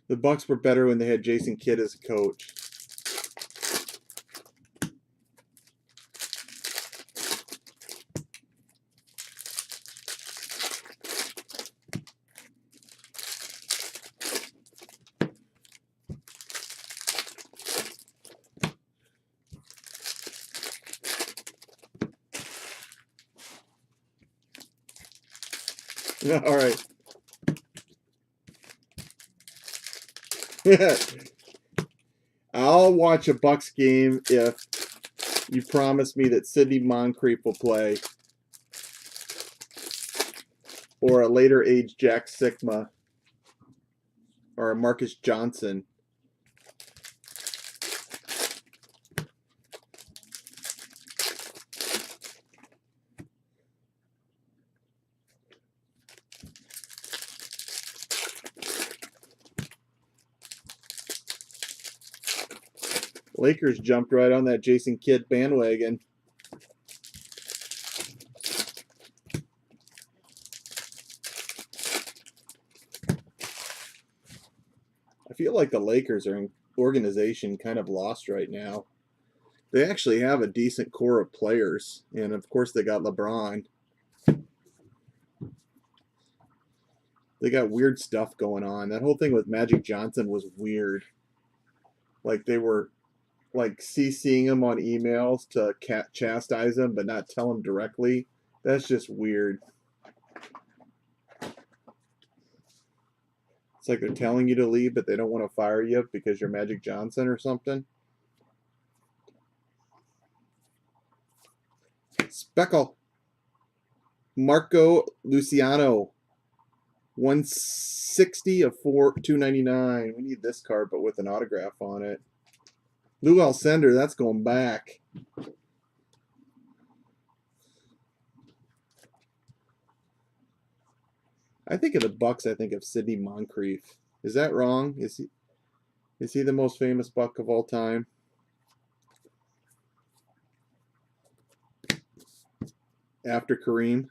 The Bucks were better when they had Jason Kidd as a coach. All right. I'll watch a Bucks game if you promise me that Sidney Moncrief will play, or a later age Jack Sikma, or a Marcus Johnson. Lakers jumped right on that Jason Kidd bandwagon. I feel like the Lakers are in organization kind of lost right now. They actually have a decent core of players, and of course they got LeBron. They got weird stuff going on. That whole thing with Magic Johnson was weird. Like they were like CCing him on emails to chastise him, but not tell him directly. That's just weird. It's like they're telling you to leave, but they don't want to fire you because you're Magic Johnson or something. Speckle. Marco Luciano. 160 of 299. We need this card, but with an autograph on it. Lou Alcindor, that's going back. I think of the Bucks, I think of Sidney Moncrief. Is that wrong? Is he the most famous Buck of all time? After Kareem.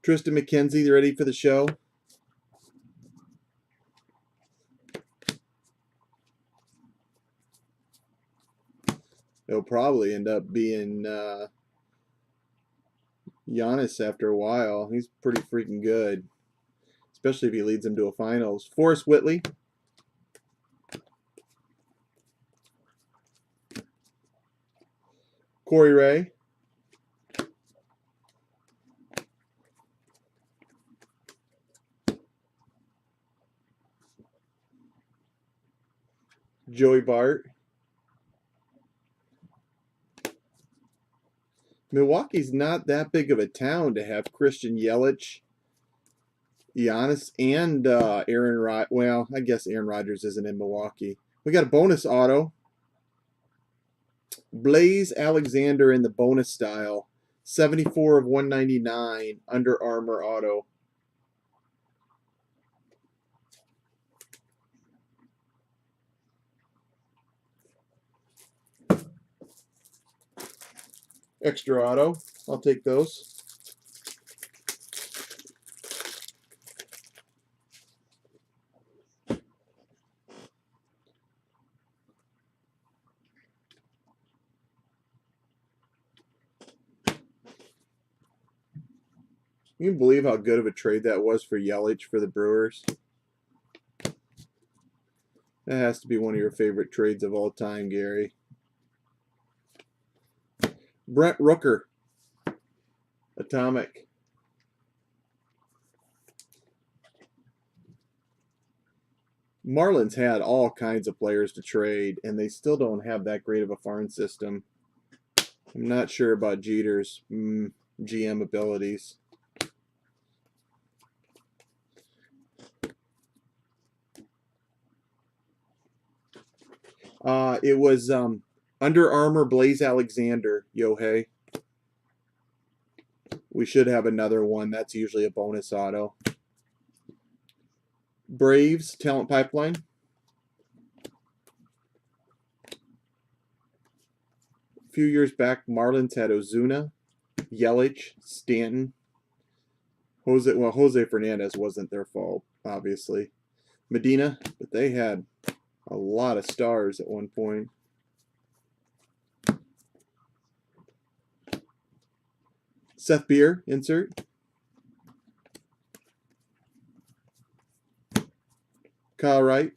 Tristan McKenzie, you ready for the show? It'll probably end up being Giannis after a while. He's pretty freaking good, especially if he leads them to a finals. Forrest Whitley. Corey Ray. Joey Bart. Milwaukee's not that big of a town to have Christian Yelich, Giannis, and Aaron Rodgers. Well, I guess Aaron Rodgers isn't in Milwaukee. We got a bonus auto. Blaze Alexander in the bonus style. 74 of 199. Under Armour auto. Extra auto. I'll take those. You can believe how good of a trade that was for Yelich for the Brewers. That has to be one of your favorite trades of all time, Gary. Brent Rooker. Atomic. Marlins had all kinds of players to trade, and they still don't have that great of a farm system. I'm not sure about Jeter's GM abilities. It was Under Armour Blaze Alexander, Yohei. We should have another one. That's usually a bonus auto. Braves Talent Pipeline. A few years back, Marlins had Ozuna, Yelich, Stanton. Jose Fernandez wasn't their fault, obviously. Medina, but they had a lot of stars at one point. Seth Beer, insert. Kyle Wright.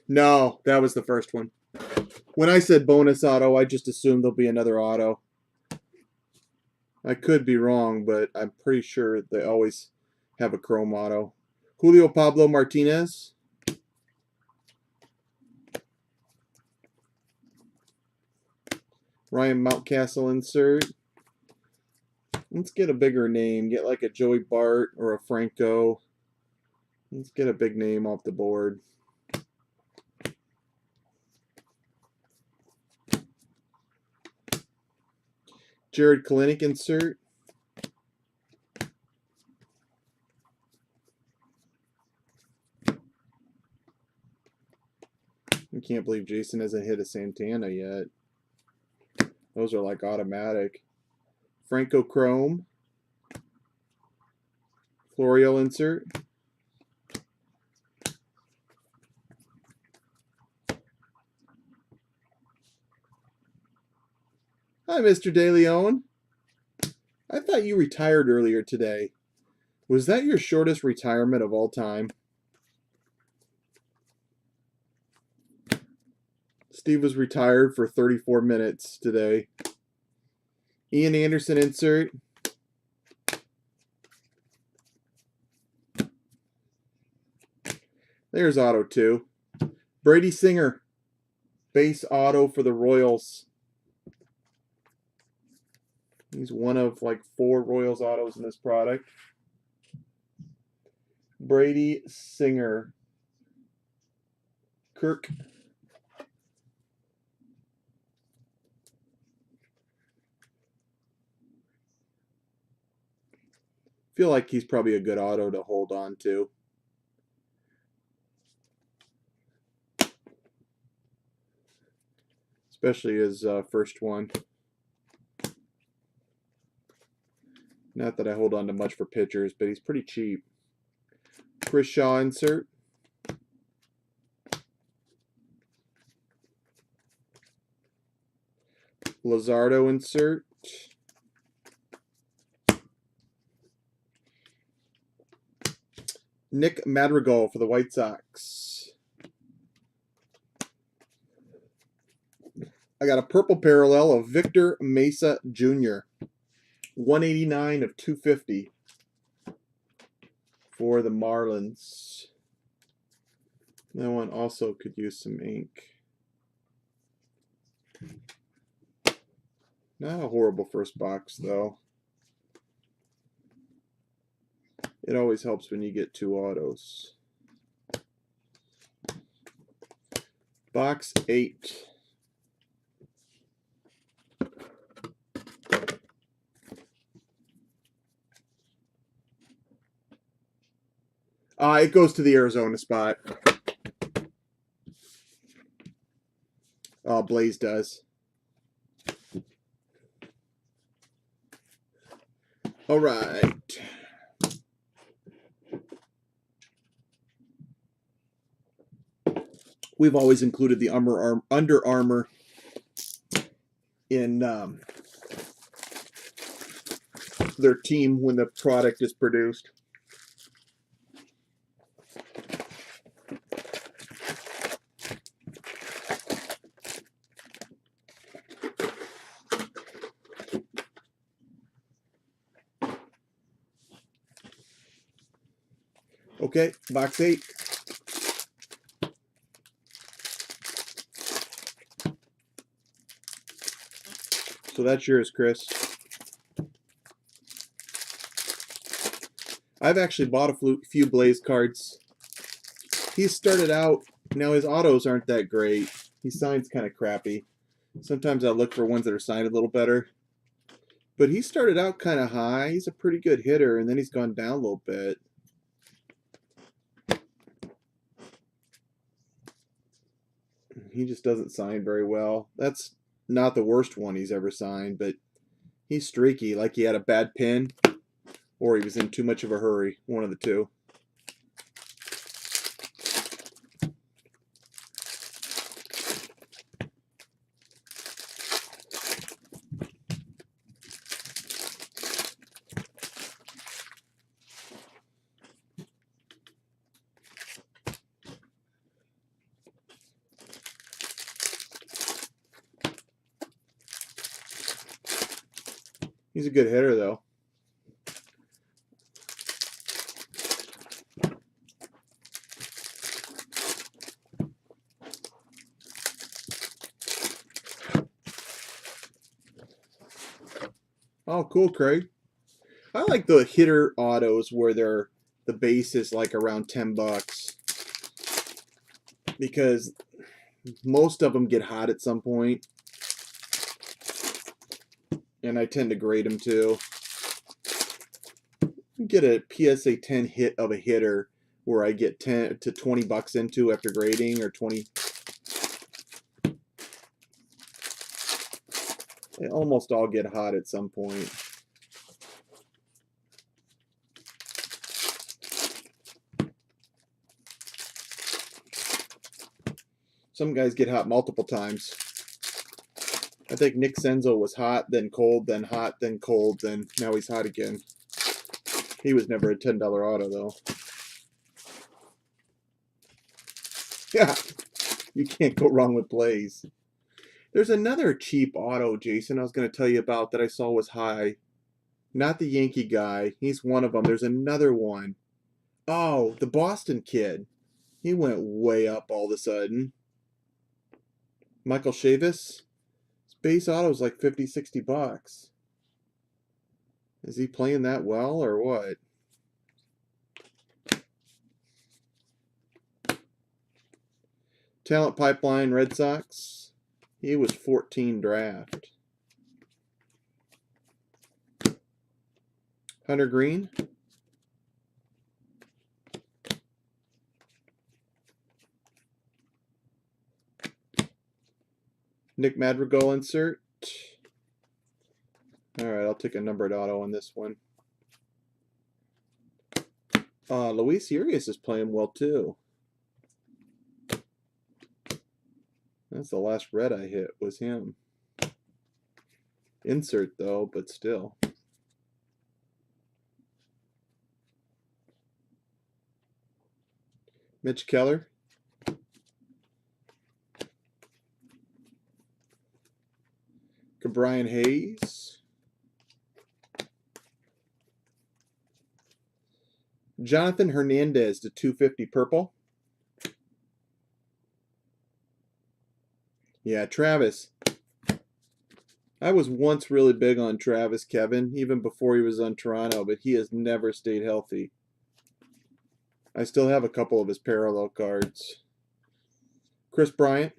No, that was the first one. When I said bonus auto, I just assumed there'll be another auto. I could be wrong, but I'm pretty sure they always have a chrome auto. Julio Pablo Martinez. Ryan Mountcastle insert. Let's get a bigger name. Get like a Joey Bart or a Franco. Let's get a big name off the board. Jared Kalinick insert. I can't believe Jason hasn't hit a Santana yet. Those are like automatic. Franco Chrome. Florial insert. Hi, Mr. De Leon. I thought you retired earlier today. Was that your shortest retirement of all time? Steve was retired for 34 minutes today. Ian Anderson insert. There's auto 2. Brady Singer. Base auto for the Royals. He's one of like 4 Royals autos in this product. Brady Singer. Kirk. Feel like he's probably a good auto to hold on to. Especially his first one. Not that I hold on to much for pitchers, but he's pretty cheap. Chris Shaw insert. Lazardo insert. Nick Madrigal for the White Sox. I got a purple parallel of Victor Mesa Jr. 189 of 250 for the Marlins. That one also could use some ink. Not a horrible first box, though. It always helps when you get 2 autos. Box 8. It goes to the Arizona spot. Blaze does. All right. We've always included the Under Armour in their team when the product is produced. Okay, box 8. So that's yours, Chris. I've actually bought a few Blaze cards. He started out, now his autos aren't that great. He signs kind of crappy. Sometimes I look for ones that are signed a little better. But he started out kind of high. He's a pretty good hitter, and then he's gone down a little bit. He just doesn't sign very well. That's not the worst one he's ever signed, but he's streaky, like he had a bad pin or he was in too much of a hurry. One of the two. He's a good hitter, though. Oh, cool, Craig. I like the hitter autos where the base is like around $10 because most of them get hot at some point, and I tend to grade them too. Get a PSA 10 hit of a hitter where I get 10 to $20 into after grading, or 20. They almost all get hot at some point. Some guys get hot multiple times. I think Nick Senzo was hot, then cold, then hot, then cold, then now he's hot again. He was never a $10 auto, though. Yeah, you can't go wrong with Blaze. There's another cheap auto, Jason, I was going to tell you about that I saw was high. Not the Yankee guy. He's one of them. There's another one. Oh, the Boston kid. He went way up all of a sudden. Michael Chavis. His base auto is like $50-$60. Is he playing that well or what? Talent Pipeline, Red Sox. He was 14 draft. Hunter Green. Nick Madrigal insert. All right, I'll take a numbered auto on this one. Luis Urias is playing well too. That's the last red I hit was him. Insert though, but still. Mitch Keller. Brian Hayes. Jonathan Hernandez to 250 purple. Yeah, Travis. I was once really big on Travis, Kevin, even before he was on Toronto, but he has never stayed healthy. I still have a couple of his parallel cards. Chris Bryant.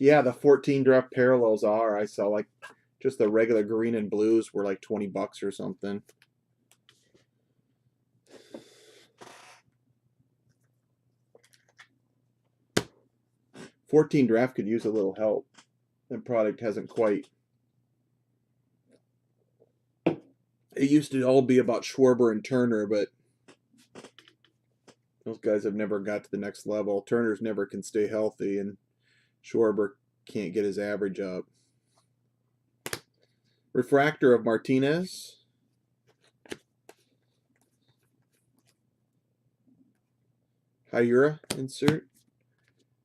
Yeah, the 14 draft parallels are. I saw like just the regular green and blues were like $20 or something. $14 draft could use a little help. That product hasn't quite. It used to all be about Schwarber and Turner, but those guys have never got to the next level. Turner's never can stay healthy, and Schwarber can't get his average up. Refractor of Martinez. Hyura insert.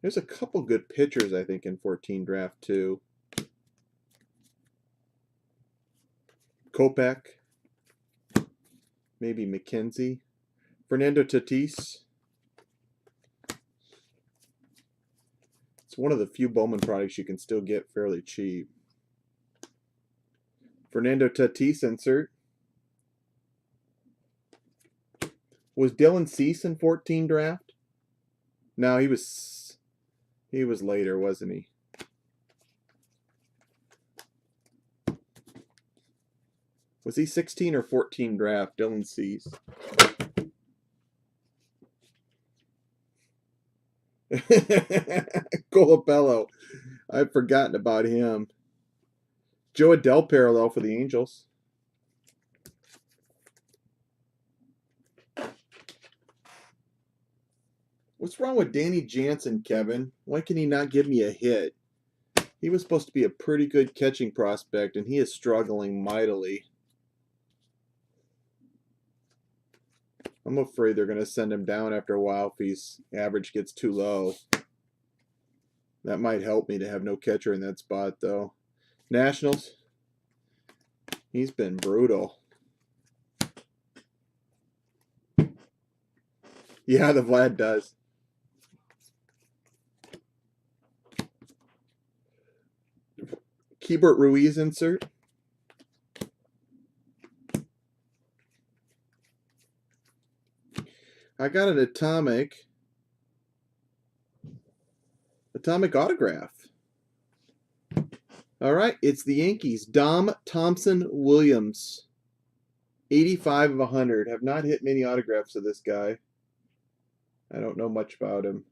There's a couple good pitchers, I think, in 14 draft, too. Kopech. Maybe McKenzie. Fernando Tatis. It's one of the few Bowman products you can still get fairly cheap. Fernando Tatis insert. Was Dylan Cease in 14 draft? No, he was later, wasn't he? Was he 16 or 14 draft, Dylan Cease? Colapello. I've forgotten about him. Joe Adell parallel for the Angels. What's wrong with Danny Jansen, Kevin? Why can he not give me a hit? He was supposed to be a pretty good catching prospect, and he is struggling mightily. I'm afraid they're going to send him down after a while if his average gets too low. That might help me to have no catcher in that spot, though. Nationals. He's been brutal. Yeah, the Vlad does. Keibert Ruiz insert. I got an atomic autograph. All right, it's the Yankees. Dom Thompson Williams. 85 of 100. Have not hit many autographs of this guy. I don't know much about him.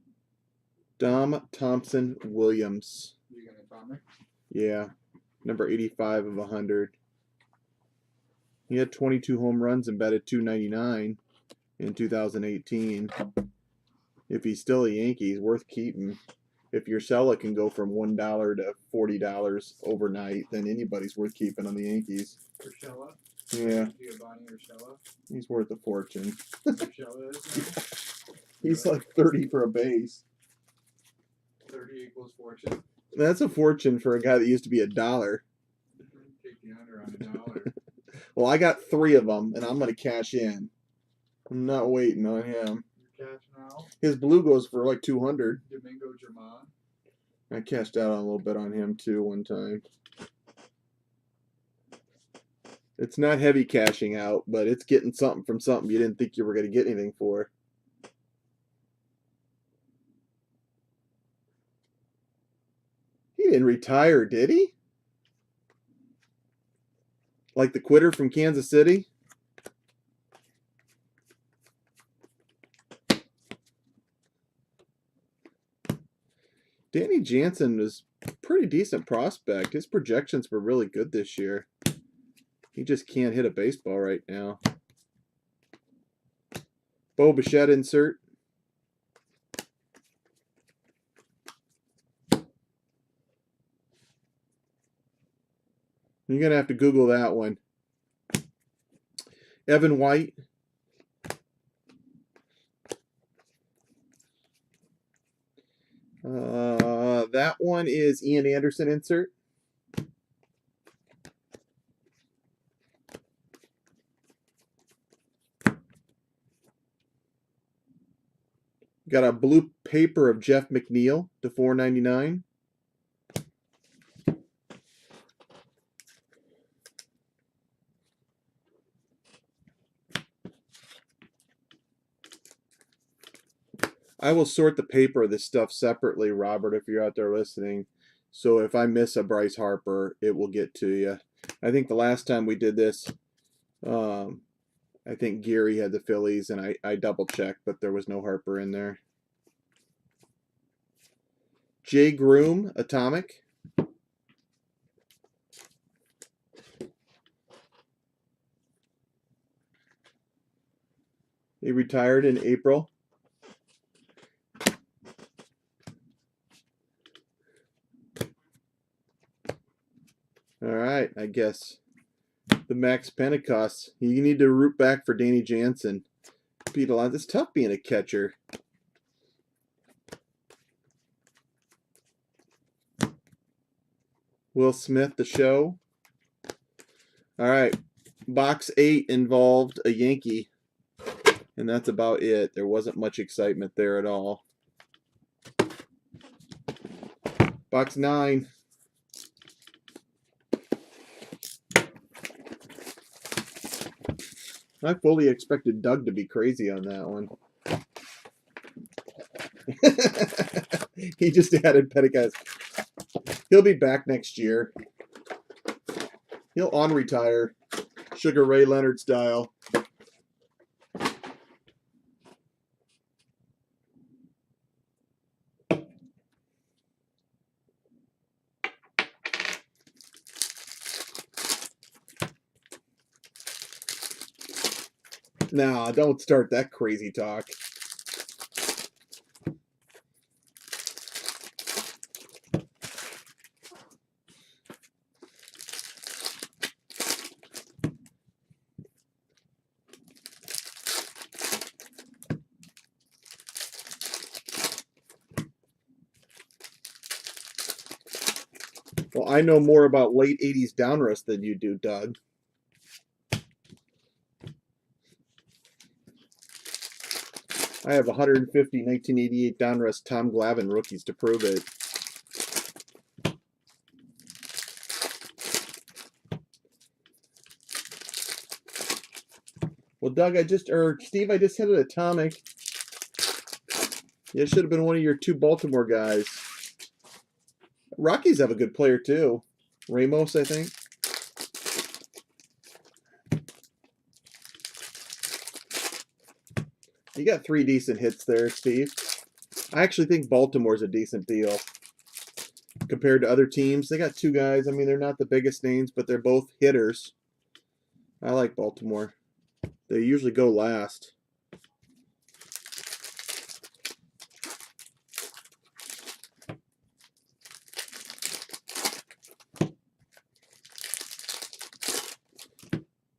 Dom Thompson Williams. You got an atomic? Yeah, number 85 of 100. He had 22 home runs and batted .299 in 2018. If he's still a Yankee, he's worth keeping. If your seller can go from $1 to $40 overnight, then anybody's worth keeping on the Yankees. Urshela? Yeah. Giovanni Urshela? He's worth a fortune. Urshela is He's like 30 for a base. 30 equals fortune. That's a fortune for a guy that used to be $1. Take the under on $1. Well, I got 3 of them, and I'm going to cash in. I'm not waiting on him. You're cashing out. His blue goes for like 200. Domingo German. I cashed out on a little bit on him too one time. It's not heavy cashing out, but it's getting something from something you didn't think you were going to get anything for. He didn't retire, did he? Like the quitter from Kansas City? Danny Jansen was a pretty decent prospect. His projections were really good this year. He just can't hit a baseball right now. Bo Bichette insert. You're going to have to Google that one. Evan White. That one is Ian Anderson insert. Got a blue paper of Jeff McNeil to $4.99. I will sort the paper of this stuff separately, Robert, if you're out there listening. So if I miss a Bryce Harper, it will get to you. I think the last time we did this, I think Gary had the Phillies, and I double-checked, but there was no Harper in there. Jay Groom, Atomic. He retired in April. All right, I guess the Max Pentecost. You need to root back for Danny Jansen. Beat a lot. It's tough being a catcher. Will Smith, the show. All right, box 8 involved a Yankee, and that's about it. There wasn't much excitement there at all. Box 9. I fully expected Doug to be crazy on that one. He just added Pentecost. He'll be back next year. He'll on-retire, Sugar Ray Leonard style. Nah, don't start that crazy talk. Well, I know more about late 80s Downrush than you do, Doug. I have 150 1988 Downrush Tom Glavine rookies to prove it. Well, Doug, Steve, I just hit an atomic. Yeah, it should have been one of your 2 Baltimore guys. Rockies have a good player, too. Ramos, I think. You got 3 decent hits there, Steve. I actually think Baltimore's a decent deal compared to other teams. They got 2 guys. I mean, they're not the biggest names, but they're both hitters. I like Baltimore. They usually go last.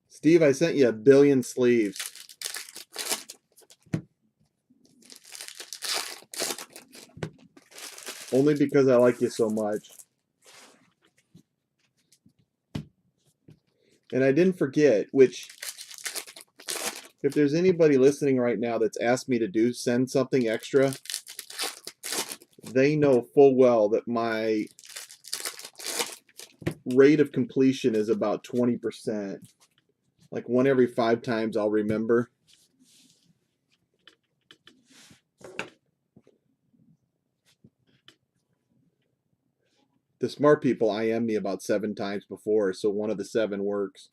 Steve, I sent you 1 billion sleeves. Only because I like you so much. And I didn't forget, which, if there's anybody listening right now that's asked me to send something extra, they know full well that my rate of completion is about 20%. Like 1 every 5 times I'll remember. The smart people IM me about 7 times before, so 1 of the 7 works.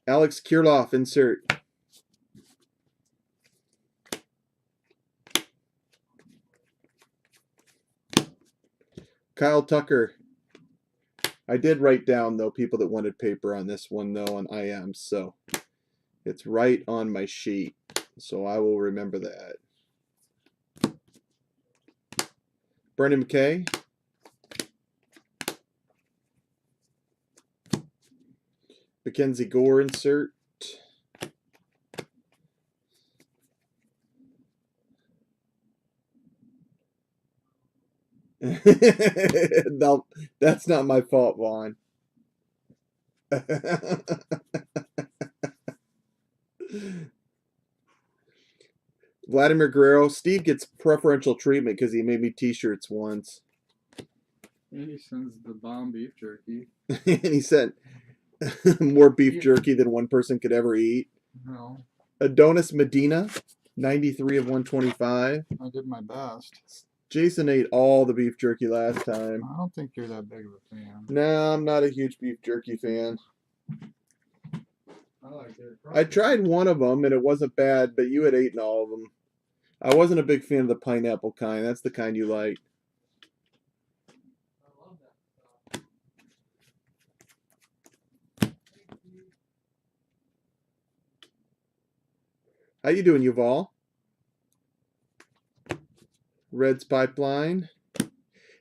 Alex Kirilloff, insert. Kyle Tucker. I did write down, though, people that wanted paper on this one, though, on IM, so it's right on my sheet. So I will remember that. Brendan McKay. Mackenzie Gore, insert. No, that's not my fault, Vaughn. Vladimir Guerrero. Steve gets preferential treatment because he made me t-shirts once. And he sends the bomb beef jerky. And he sent more beef jerky than one person could ever eat. No. Adonis Medina, 93 of 125. I did my best. Jason ate all the beef jerky last time. I don't think you're that big of a fan. No, I'm not a huge beef jerky fan. I like it. I tried one of them and it wasn't bad, but you had eaten all of them. I wasn't a big fan of the pineapple kind. That's the kind you like. I love that stuff. How you doing, Yuval? Reds Pipeline.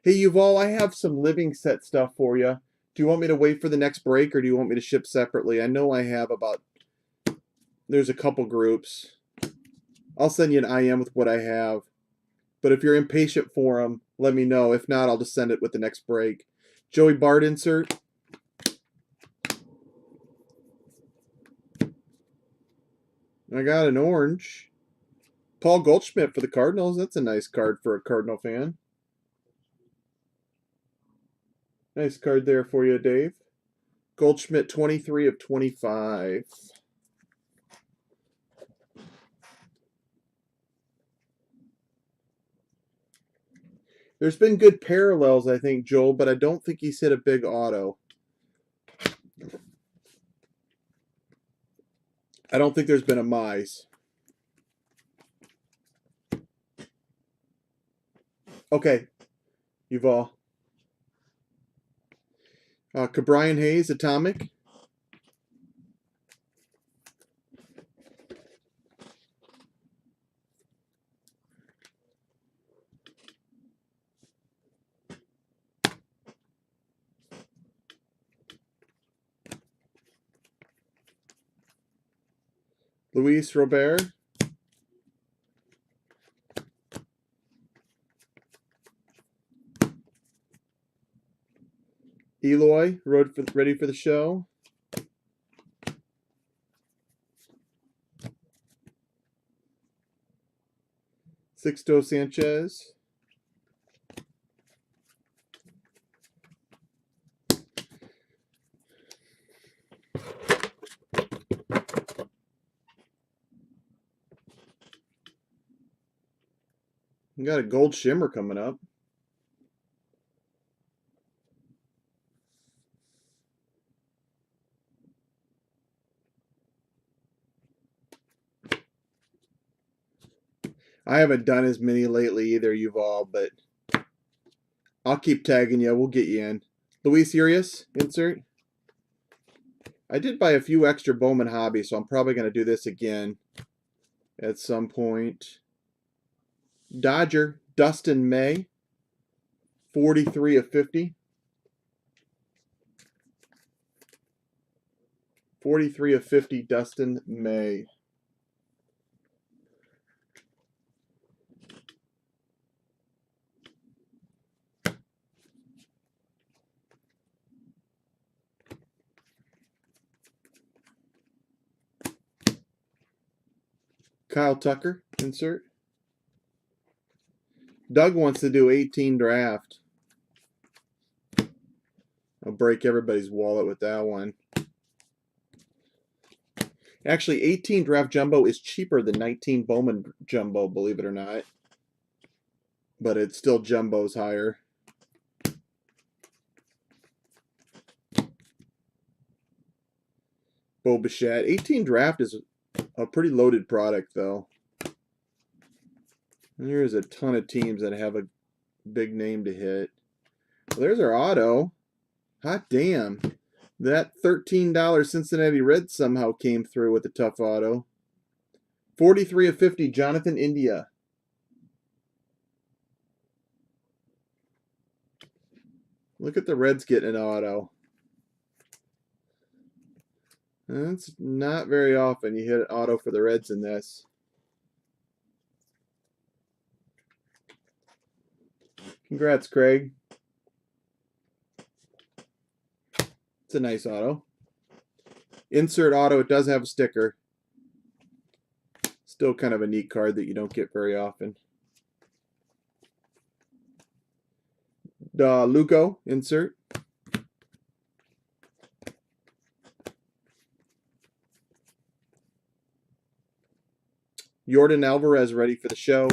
Hey, Yuval, I have some living set stuff for you. Do you want me to wait for the next break or do you want me to ship separately? I know I have there's a couple groups. I'll send you an IM with what I have. But if you're impatient for them, let me know. If not, I'll just send it with the next break. Joey Bart insert. I got an orange. Paul Goldschmidt for the Cardinals. That's a nice card for a Cardinal fan. Nice card there for you, Dave. Goldschmidt, 23 of 25. There's been good parallels, I think, Joel, but I don't think he's hit a big auto. I don't think there's been a Mize. Okay, Yuval. Cabrian Hayes, Atomic. Luis Robert. Eloy, ready for the show. Sixto Sanchez. We got a gold shimmer coming up. I haven't done as many lately either, Yuval, but I'll keep tagging you. We'll get you in. Luis Urias, insert. I did buy a few extra Bowman Hobby, so I'm probably going to do this again at some point. Dodger, Dustin May, 43 of 50. 43 of 50, Dustin May. Kyle Tucker, insert. Doug wants to do 18 draft. I'll break everybody's wallet with that one. Actually, 18 draft jumbo is cheaper than 19 Bowman jumbo, believe it or not. But it's still jumbo's higher. Bo Bichette. 18 draft is a pretty loaded product, though. And there's a ton of teams that have a big name to hit. Well, there's our auto. Hot damn. That $13 Cincinnati Reds somehow came through with a tough auto. 43 of 50, Jonathan India. Look at the Reds getting an auto. That's not very often you hit an auto for the Reds in this. Congrats, Craig. It's a nice auto. Insert auto. It does have a sticker. Still kind of a neat card that you don't get very often. Lugo, insert. Jordan Alvarez ready for the show.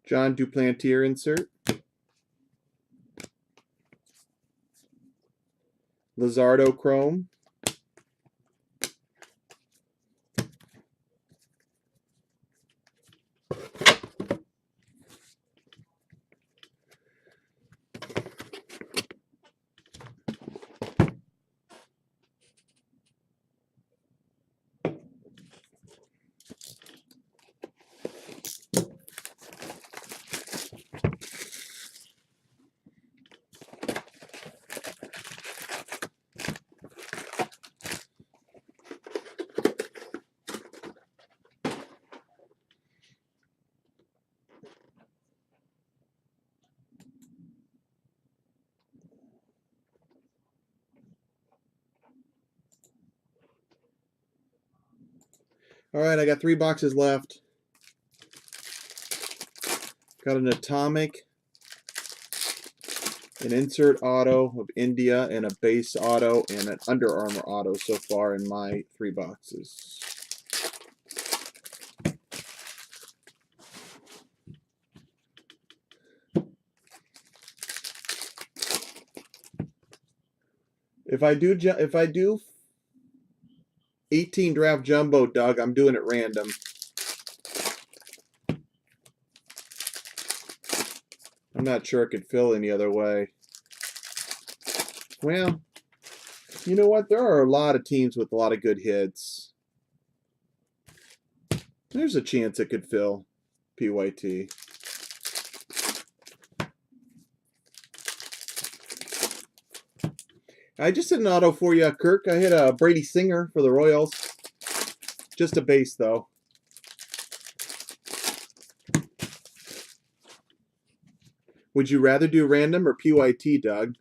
John Duplantier, insert. Lizardo Chrome. All right, I got 3 boxes left. Got an Atomic, an insert auto of India, and a base auto, and an Under Armour auto so far in my 3 boxes. If I do 18 draft jumbo, Doug, I'm doing it random. I'm not sure it could fill any other way. Well, you know what? There are a lot of teams with a lot of good hits. There's a chance it could fill PYT. I just did an auto for you, Kirk. I hit a Brady Singer for the Royals. Just a base, though. Would you rather do random or PYT, Doug?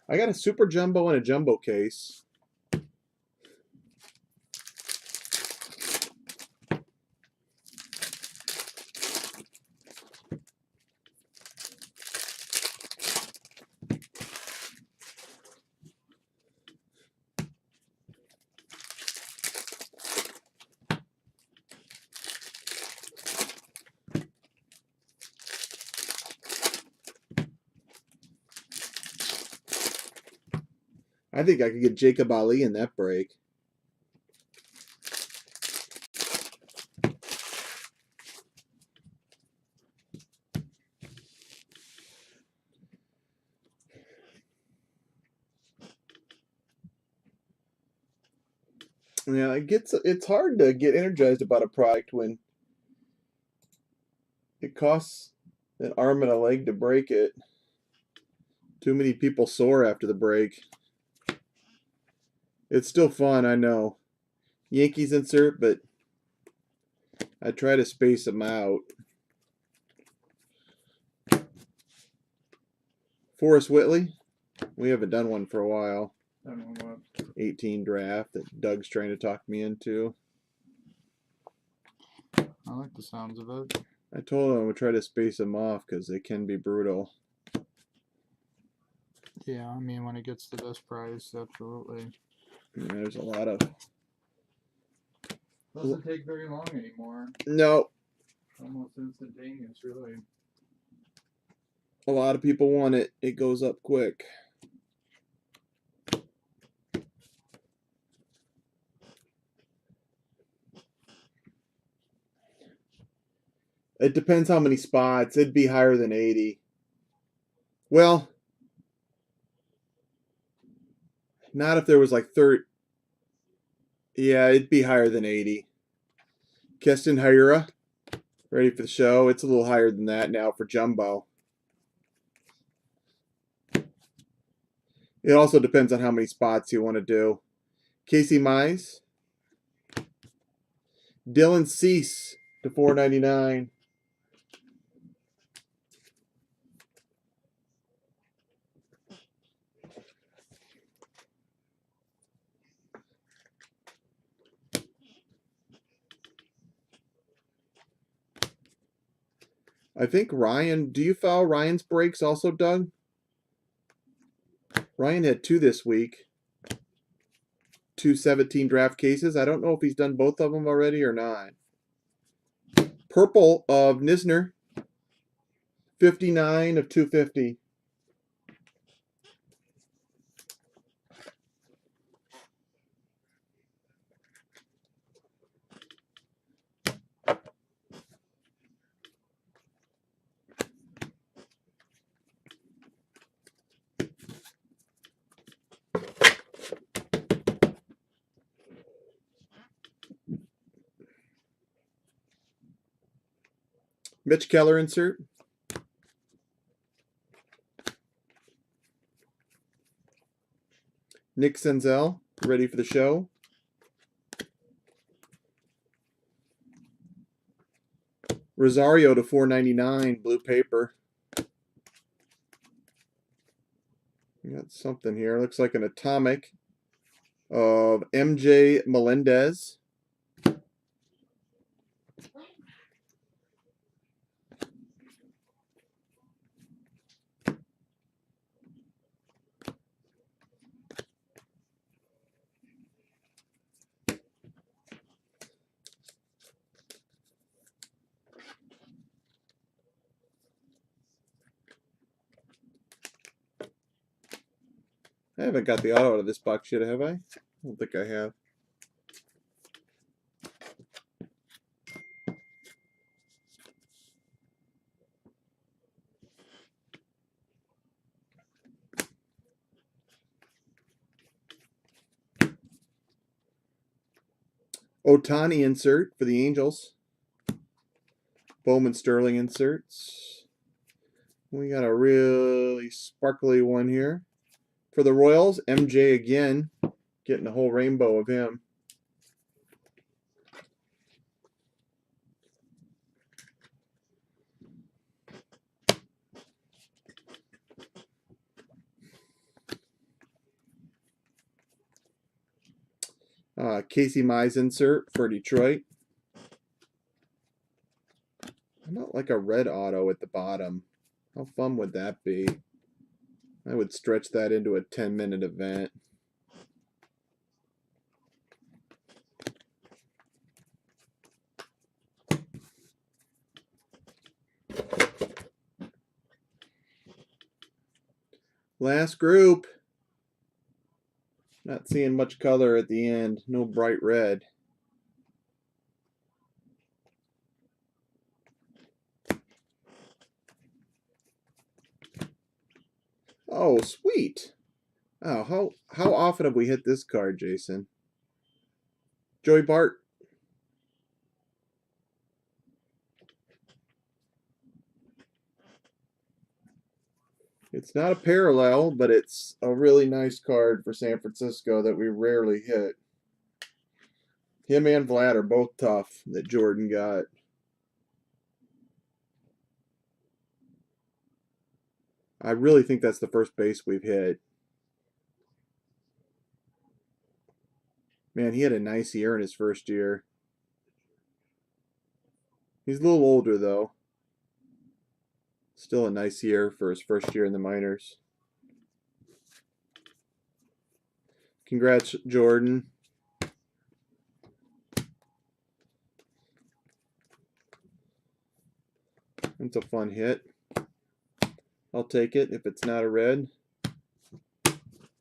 I got a super jumbo and a jumbo case. I think I could get Jacob Ali in that break. Yeah, it's hard to get energized about a product when it costs an arm and a leg to break it. Too many people sore after the break. It's still fun, I know. Yankees insert, but I try to space them out. Forrest Whitley. We haven't done one for a while. 18 draft that Doug's trying to talk me into. I like the sounds of it. I told him I would try to space them off because they can be brutal. Yeah, I mean, when it gets to this price, absolutely. Yeah, there's a lot of... Doesn't take very long anymore. No. Almost instantaneous, really. A lot of people want it. It goes up quick. It depends how many spots. It'd be higher than 80. Well, not if there was like 30. Yeah, it'd be higher than 80. Keston Hiura, ready for the show. It's a little higher than that now for jumbo. It also depends on how many spots you want to do. Casey Mize. Dylan Cease to $4.99. I think Ryan, do you follow Ryan's breaks also, Doug? Ryan had 2 this week. 2 17 draft cases. I don't know if he's done both of them already or not. Purple of Nisner. 59 of 250. Mitch Keller insert. Nick Senzel, ready for the show. Rosario to $4.99, blue paper. We got something here. Looks like an atomic of MJ Melendez. I haven't got the auto out of this box yet, have I? I don't think I have. Otani insert for the Angels. Bowman Sterling inserts. We got a really sparkly one here. For the Royals, MJ again, getting a whole rainbow of him. Casey Mize insert for Detroit. How about like a red auto at the bottom? How fun would that be? I would stretch that into a 10-minute event. Last group. Not seeing much color at the end. No bright red. Oh, sweet. Oh, how often have we hit this card, Jason? Joey Bart. It's not a parallel, but it's a really nice card for San Francisco that we rarely hit. Him and Vlad are both tough that Jordan got. I really think that's the first base we've hit. Man, he had a nice year in his first year. He's a little older, though. Still a nice year for his first year in the minors. Congrats, Jordan. That's a fun hit. I'll take it if it's not a red.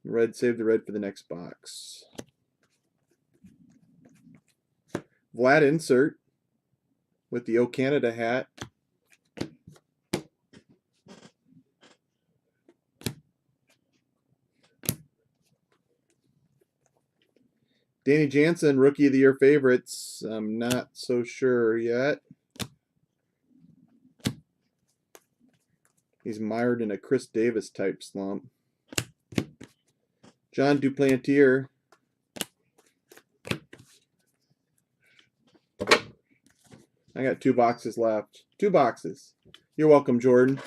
Red, save the red for the next box. Vlad insert with the O Canada hat. Danny Jansen, Rookie of the Year favorites. I'm not so sure yet. He's mired in a Chris Davis type slump. John Duplantier. I got 2 boxes left. 2 boxes. You're welcome, Jordan.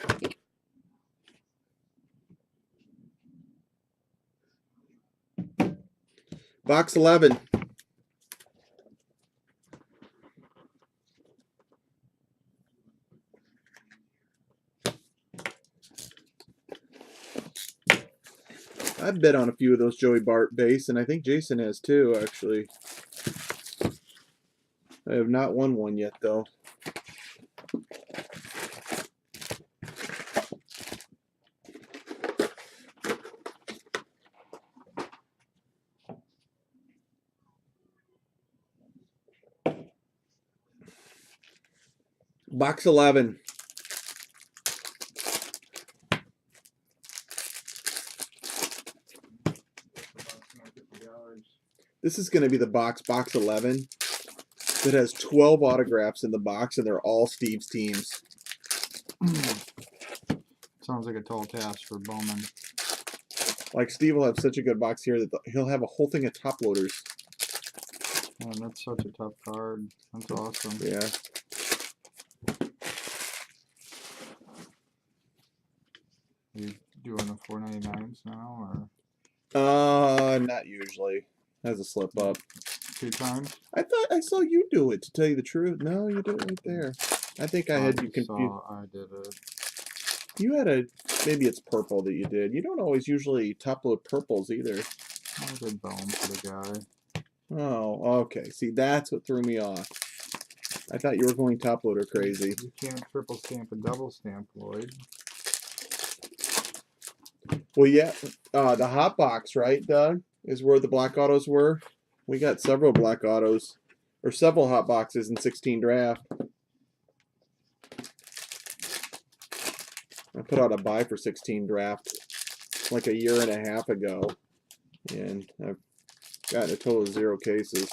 Box 11. I've bet on a few of those Joey Bart base, and I think Jason has too, actually. I have not won one yet, though. Box 11. This is going to be the box 11, that has 12 autographs in the box, and they're all Steve's teams. Sounds like a tall task for Bowman. Like, Steve will have such a good box here that he'll have a whole thing of top loaders. Man, that's such a tough card. That's awesome. Yeah. You doing the 499s now, Not usually. Has a slip up. 2 times? I thought I saw you do it, to tell you the truth. No, you did it right there. I think I had you confused. I did it. You had a, maybe it's purple that you did. You don't always usually top load purples either. I did Bowman for the guy. Oh, okay. See, that's what threw me off. I thought you were going top loader crazy. You can't triple stamp and double stamp, Lloyd. Well, yeah, the hot box, right, Doug, is where the black autos were. We got several black autos, or several hot boxes in 16 draft. I put out a buy for 16 draft like a year and a half ago, and I've gotten a total of 0 cases.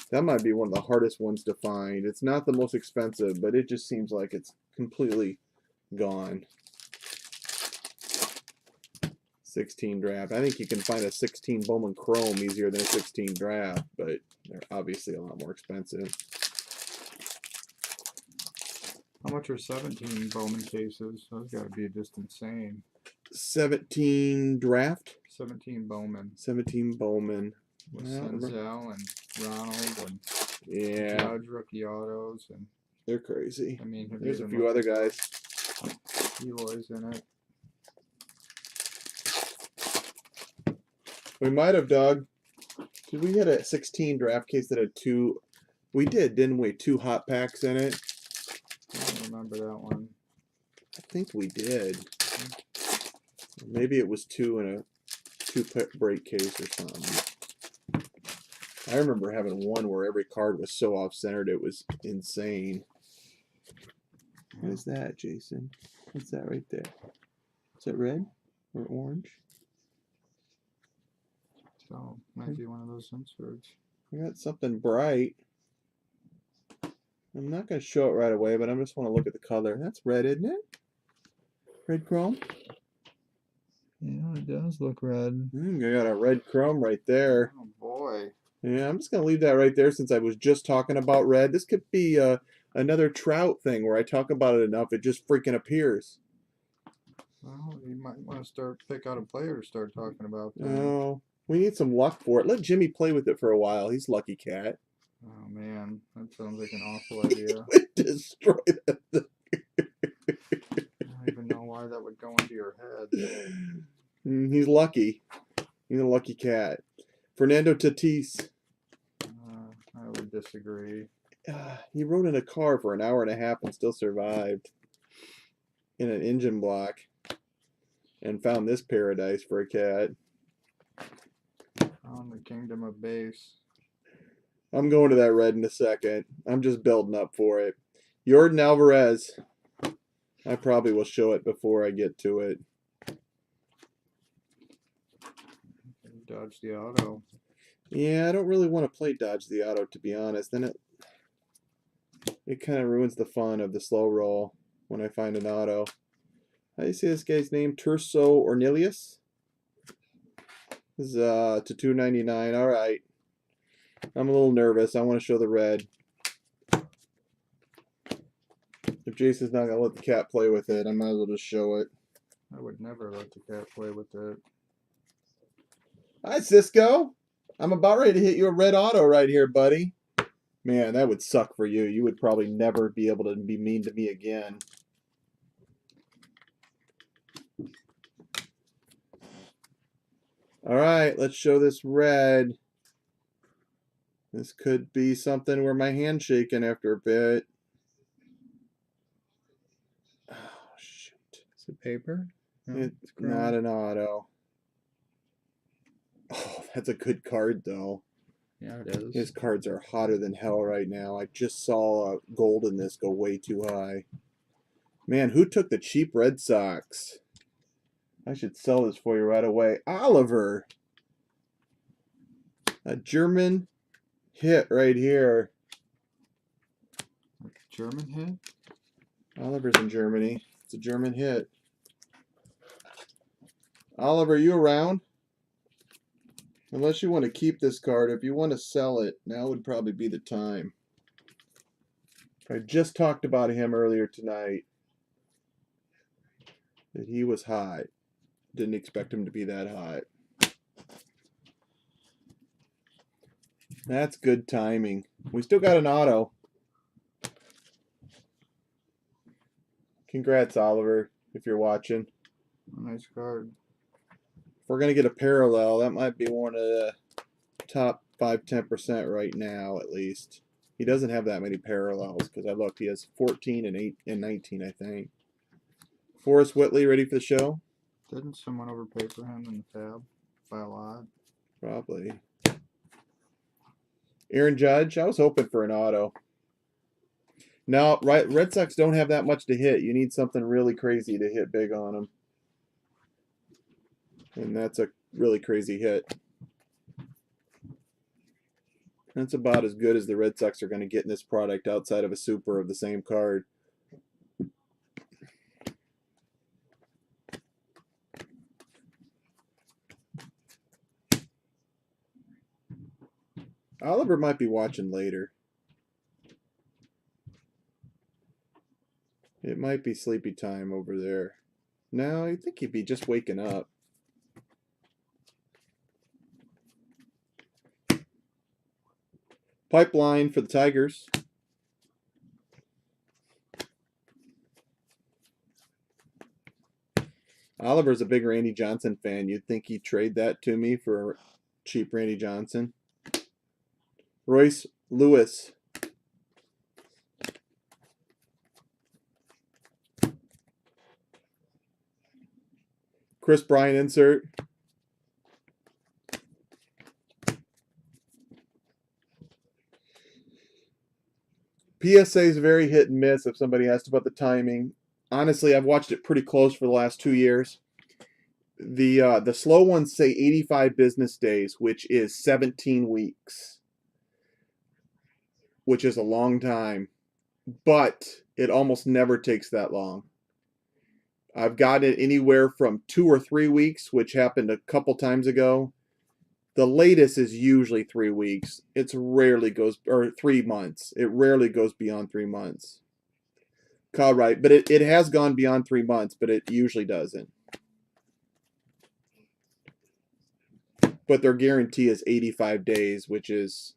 That might be one of the hardest ones to find. It's not the most expensive, but it just seems like it's completely gone. 16 draft. I think you can find a 16 Bowman Chrome easier than a 16 draft, but they're obviously a lot more expensive. How much are 17 Bowman cases? Those got to be just insane. 17 draft? 17 Bowman. 17 Bowman. With Senzel and Ronald and yeah, Judge rookie autos. And they're crazy. I mean, there's a few other guys. Eloy's in it. We might have, Doug. Did we had a 16 draft case that had 2? We did, didn't we? 2 hot packs in it. I don't remember that one. I think we did. Maybe it was 2 in a 2 break case or something. I remember having one where every card was so off-centered it was insane. What is that, Jason? What's that right there? Is that red or orange? So, might be one of those inserts. I got something bright. I'm not going to show it right away, but I just want to look at the color. That's red, isn't it? Red chrome? Yeah, it does look red. I got a red chrome right there. Oh, boy. Yeah, I'm just going to leave that right there since I was just talking about red. This could be another Trout thing where I talk about it enough, it just freaking appears. Well, you might want to pick out a player to start talking about that. Oh, we need some luck for it. Let Jimmy play with it for a while. He's lucky cat. Oh, man. That sounds like an awful idea. Destroy that thing. I don't even know why that would go into your head. He's lucky. He's a lucky cat. Fernando Tatis. I would disagree. He rode in a car for an hour and a half and still survived in an engine block and found this paradise for a cat. On the kingdom of base. I'm going to that red in a second. I'm just building up for it. Jordan Alvarez. I probably will show it before I get to it. Dodge the auto. Yeah, I don't really want to play dodge the auto, to be honest. Then it kind of ruins the fun of the slow roll when I find an auto. How do you say this guy's name? Turso Ornelius? This is to $2.99. All right. I'm a little nervous. I want to show the red. If Jason's not going to let the cat play with it, I might as well just show it. I would never let the cat play with it. Hi, Cisco. I'm about ready to hit you a red auto right here, buddy. Man, that would suck for you. You would probably never be able to be mean to me again. All right, let's show this red. This could be something where my hand's shaking after a bit. Oh, shoot. Is it paper? No, it's not an auto. Oh, that's a good card, though. Yeah, it is. His cards are hotter than hell right now. I just saw gold in this go way too high. Man, who took the cheap Red Sox? I should sell this for you right away. Oliver. A German hit right here. German hit? Oliver's in Germany. It's a German hit. Oliver, you around? Unless you want to keep this card, if you want to sell it, now would probably be the time. I just talked about him earlier tonight. That he was hot. Didn't expect him to be that hot. That's good timing. We still got an auto. Congrats, Oliver, if you're watching. Nice card. If we're going to get a parallel, that might be one of the top 5-10% right now, at least. He doesn't have that many parallels, because I looked. He has 14 and 8 and 19, I think. Forrest Whitley, ready for the show? Didn't someone overpay for him in the tab by a lot? Probably. Aaron Judge, I was hoping for an auto. No, right. Red Sox don't have that much to hit. You need something really crazy to hit big on them. And that's a really crazy hit. That's about as good as the Red Sox are going to get in this product outside of a super of the same card. Oliver might be watching later. It might be sleepy time over there. No, I think he'd be just waking up. Pipeline for the Tigers. Oliver's a big Randy Johnson fan. You'd think he'd trade that to me for cheap Randy Johnson. Royce Lewis. Chris Bryant insert. PSA is very hit and miss if somebody asked about the timing. Honestly, I've watched it pretty close for the last 2 years. The slow ones say 85 business days, which is 17 weeks, which is a long time, but it almost never takes that long. I've gotten it anywhere from 2 or 3 weeks, which happened a couple times ago. The latest is usually 3 weeks. It's rarely goes, or 3 months. It rarely goes beyond 3 months. Right, but it has gone beyond 3 months, but it usually doesn't. But their guarantee is 85 days, which is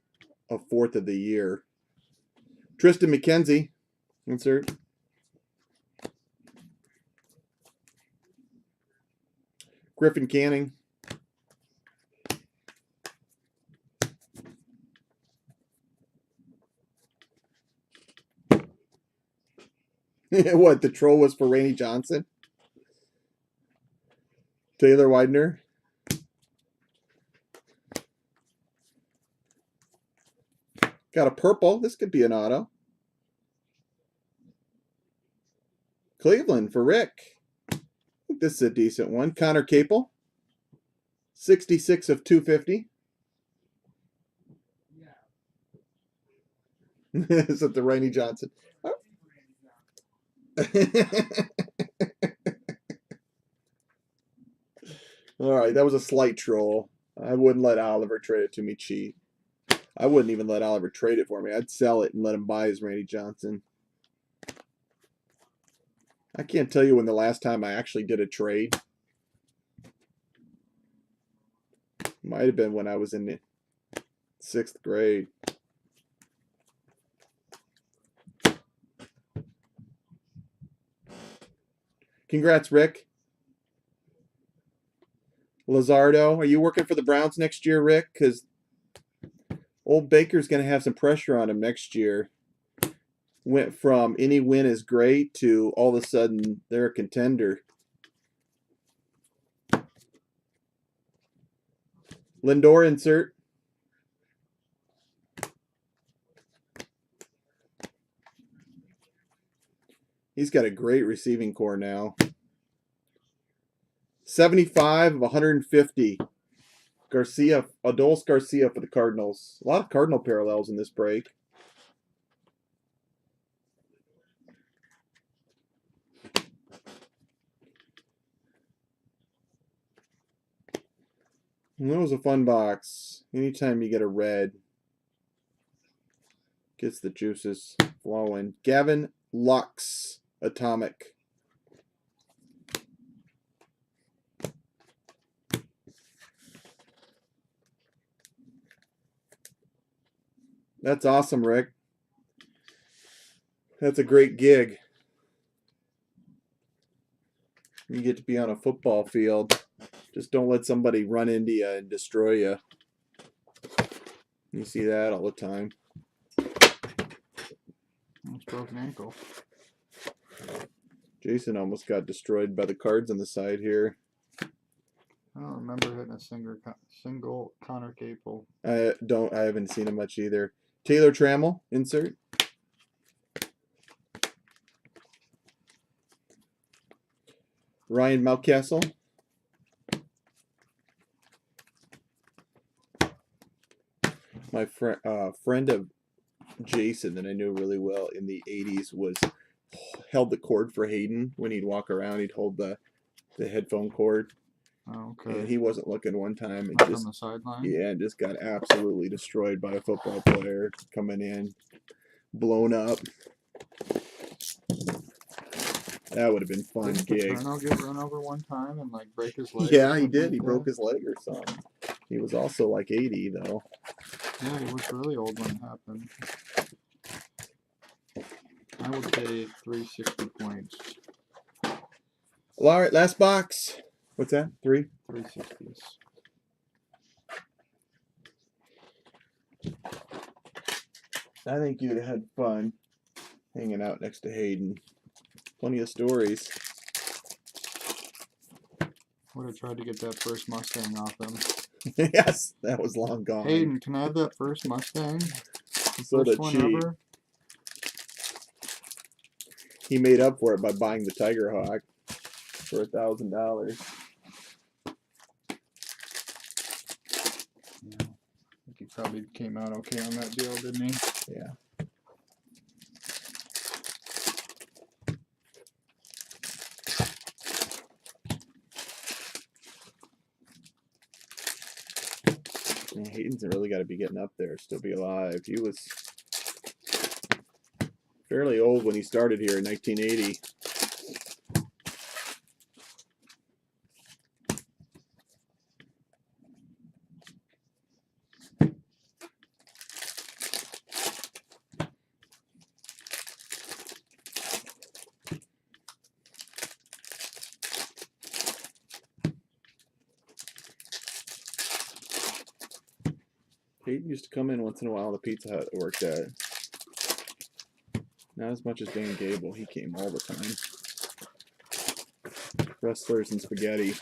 a fourth of the year. Tristan McKenzie, insert. Griffin Canning. What, the troll was for Randy Johnson? Taylor Widener. Got a purple. This could be an auto. Cleveland for Rick. I think this is a decent one. Connor Capel. 66 of 250. Is it the Randy Johnson? Oh. All right, that was a slight troll. I wouldn't let Oliver trade it to me cheap. I wouldn't even let Oliver trade it for me. I'd sell it and let him buy his Randy Johnson. I can't tell you when the last time I actually did a trade. Might have been when I was in the 6th grade. Congrats, Rick. Lazardo, are you working for the Browns next year, Rick? Because old Baker's going to have some pressure on him next year. Went from any win is great to all of a sudden they're a contender. Lindor insert. He's got a great receiving core now. 75 of 150. Garcia, Adolis Garcia for the Cardinals. A lot of Cardinal parallels in this break. And that was a fun box. Anytime you get a red, gets the juices flowing. Gavin Lux, Atomic. That's awesome, Rick. That's a great gig. You get to be on a football field. Just don't let somebody run into you and destroy you. You see that all the time. Almost broke an ankle. Jason almost got destroyed by the cards on the side here. I don't remember hitting a single Connor Capel. I haven't seen him much either. Taylor Trammell, insert. Ryan Mountcastle. My friend of Jason that I knew really well in the 80s held the cord for Hayden when he'd walk around. He'd hold the headphone cord. Oh, And okay. he wasn't looking one time. And Not just from the sideline? yeah, and just got absolutely destroyed by a football player coming in, blown up. That would have been fun Didn't gig. Paterno get run over one time and like break his leg? Yeah, or he something did. like He that? broke his leg or something. He was also like 80 though. Yeah, he was really old when it happened. I would say 360 points. Well, all right, last box. What's that? 3? 360s. I think you'd have had fun hanging out next to Hayden. Plenty of stories. Would have tried to get that first Mustang off him. Yes, that was long gone. Hayden, can I have that first Mustang? Sold First it one cheap. ever? He made up for it by buying the Tiger Hawk for $1,000. Yeah. I think he probably came out okay on that deal, didn't he? Yeah. And Hayden's really got to be getting up there, still be alive. He was fairly old when he started here in 1980. Hayden used to come in once in a while to Pizza Hut I worked at. Not as much as Dan Gable. He came all the time. Wrestlers and spaghetti.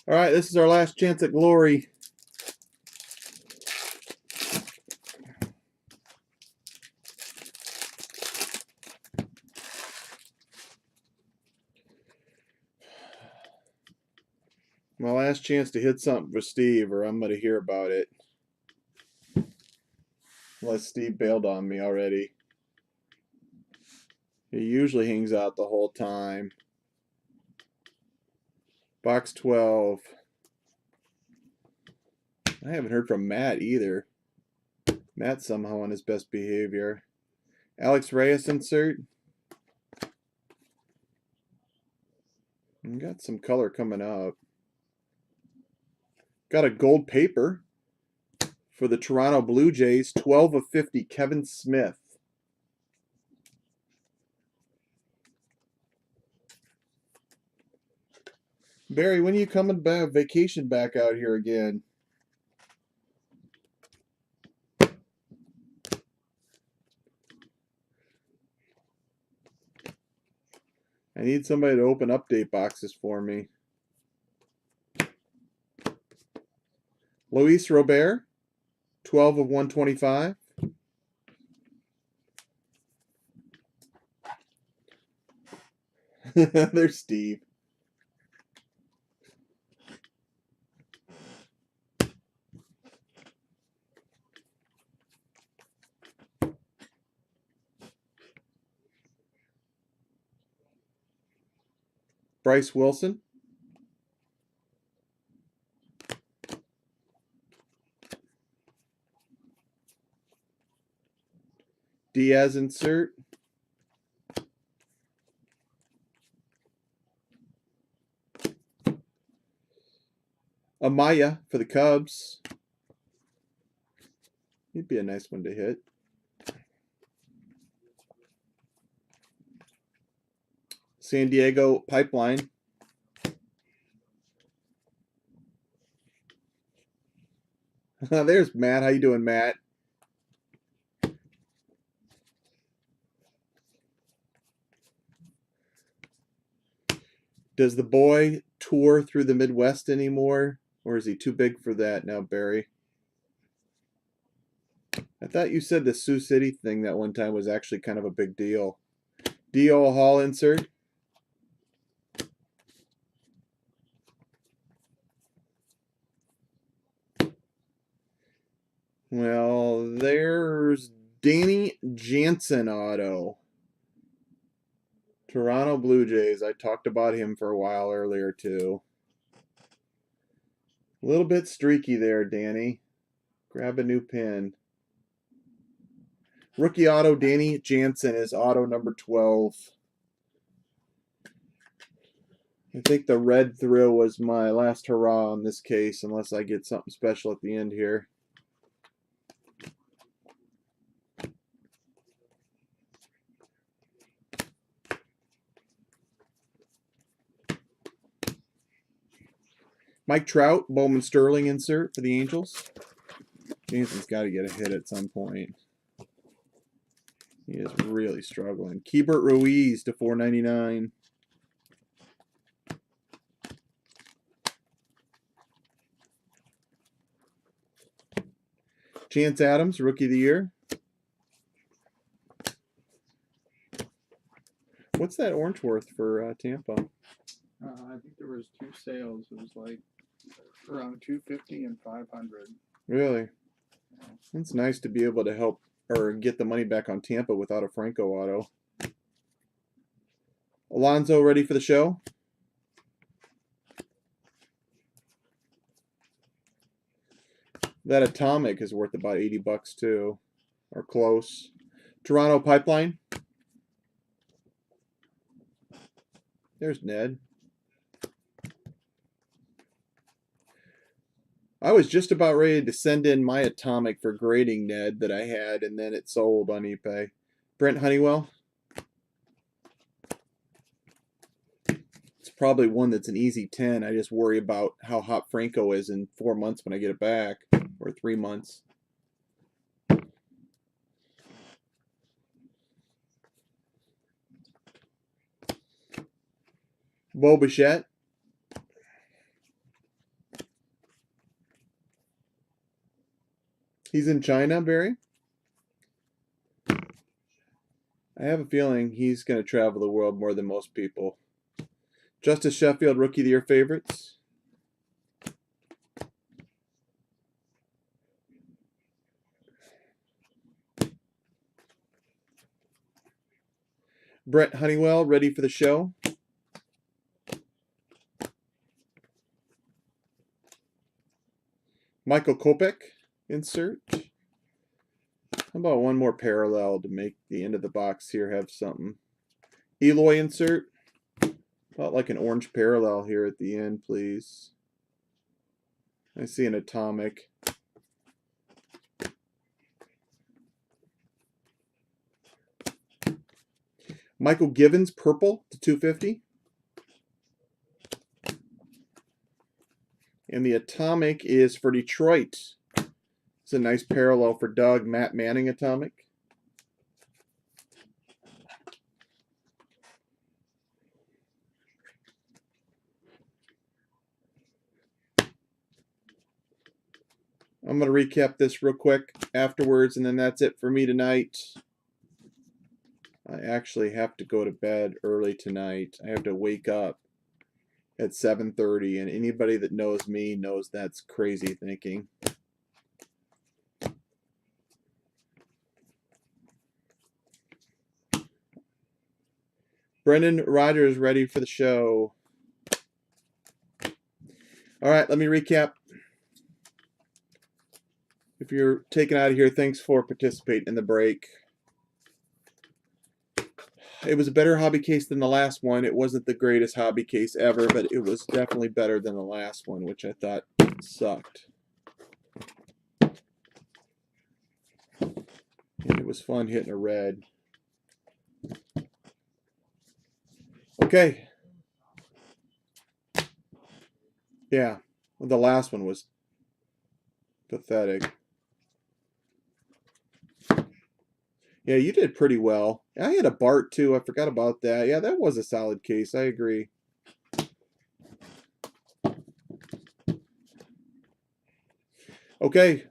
All right, this is our last chance at glory. My last chance to hit something for Steve, or I'm going to hear about it. Unless Steve bailed on me already. He usually hangs out the whole time. Box 12. I haven't heard from Matt either. Matt's somehow on his best behavior. Alex Reyes insert. We got some color coming up. Got a gold paper for the Toronto Blue Jays. 12 of 50, Kevin Smith. Barry, when are you coming back, vacation back out here again? I need somebody to open update boxes for me. Luis Robert, 12 of 125. There's Steve. Bryce Wilson. Diaz insert. Amaya for the Cubs. He'd be a nice one to hit. San Diego Pipeline. There's Matt. How you doing, Matt? Does the boy tour through the Midwest anymore? Or is he too big for that now, Barry? I thought you said the Sioux City thing that one time was actually kind of a big deal. D.O. Hall insert. Well, there's Danny Jansen auto. Toronto Blue Jays. I talked about him for a while earlier, too. A little bit streaky there, Danny. Grab a new pin. Rookie auto, Danny Jansen is auto number 12. I think the red thrill was my last hurrah in this case, unless I get something special at the end here. Mike Trout, Bowman Sterling insert for the Angels. Jansen's got to get a hit at some point. He is really struggling. Keibert Ruiz to 499. Chance Adams, Rookie of the Year. What's that orange worth for Tampa? I think there was 2 sales. It was like around 250 and 500. Really? It's nice to be able to help or get the money back on Tampa without a Franco auto. Alonso ready for the show? That Atomic is worth about 80 bucks too, or close. Toronto Pipeline. There's Ned. I was just about ready to send in my Atomic for grading Ned that I had, and then it sold on eBay. Brent Honeywell. It's probably one that's an easy 10. I just worry about how hot Franco is in 4 months when I get it back, or 3 months. Bo Bichette. He's in China, Barry? I have a feeling he's going to travel the world more than most people. Justice Sheffield, Rookie of the Year favorites. Brett Honeywell, ready for the show. Michael Kopech, insert. How about one more parallel to make the end of the box here have something? Eloy insert. About like an orange parallel here at the end, please. I see an Atomic. Michael Givens, purple to 250. And the Atomic is for Detroit. It's a nice parallel for Doug. Matt Manning Atomic. I'm going to recap this real quick afterwards, and then that's it for me tonight. I actually have to go to bed early tonight. I have to wake up at 7:30, and anybody that knows me knows that's crazy thinking. Brendan Rogers ready for the show. All right, let me recap. If you're taken out of here, thanks for participating in the break. It was a better hobby case than the last one. It wasn't the greatest hobby case ever, but it was definitely better than the last one, which I thought sucked. And it was fun hitting a red. Okay. Yeah, the last one was pathetic. Yeah, you did pretty well. I had a Bart, too. I forgot about that. Yeah, that was a solid case. I agree. Okay.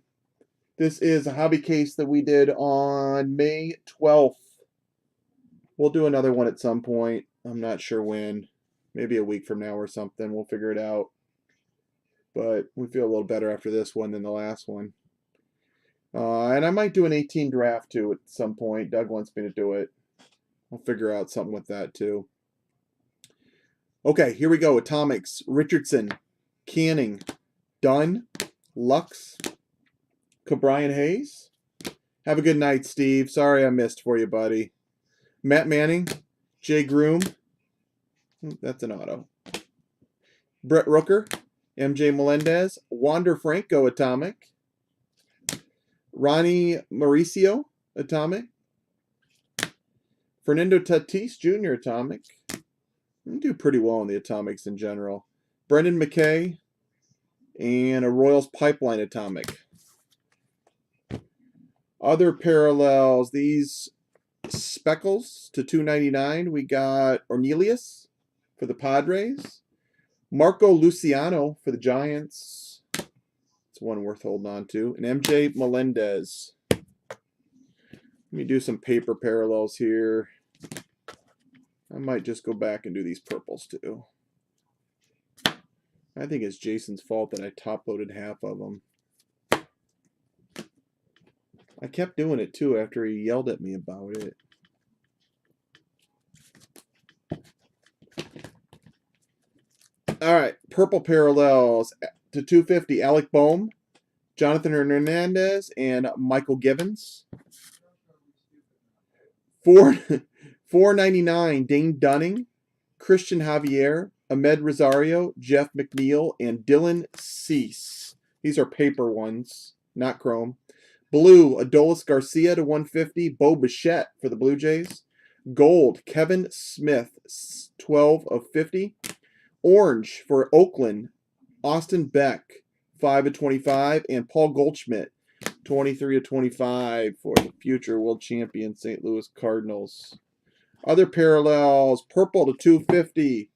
This is a hobby case that we did on May 12th. We'll do another one at some point. I'm not sure when. Maybe a week from now or something. We'll figure it out. But we feel a little better after this one than the last one. And I might do an 18 draft too at some point. Doug wants me to do it. I'll figure out something with that too. Okay, here we go. Atomics. Richardson, Canning, Dunn, Lux, Cabrian Hayes. Have a good night, Steve. Sorry I missed for you, buddy. Matt Manning, Jay Groom. That's an auto. Brett Rooker, MJ Melendez, Wander Franco, Atomic. Ronnie Mauricio, Atomic. Fernando Tatis Jr., Atomic. We do pretty well in the Atomics in general. Brendan McKay, and a Royals Pipeline Atomic. Other parallels, these Speckles to 299. We got Ornelius for the Padres. Marco Luciano for the Giants. It's one worth holding on to. And MJ Melendez. Let me do some paper parallels here. I might just go back and do these purples too. I think it's Jason's fault that I top-loaded half of them. I kept doing it too after he yelled at me about it. All right, purple parallels to 250. Alec Bohm, Jonathan Hernandez, and Michael Givens. 499. Dane Dunning, Christian Javier, Ahmed Rosario, Jeff McNeil, and Dylan Cease. These are paper ones, not chrome. Blue, Adolis Garcia to 150. Bo Bichette for the Blue Jays. Gold, Kevin Smith, 12 of 50. Orange for Oakland, Austin Beck, 5 of 25. And Paul Goldschmidt, 23 of 25 for the future world champion St. Louis Cardinals. Other parallels, purple to 250.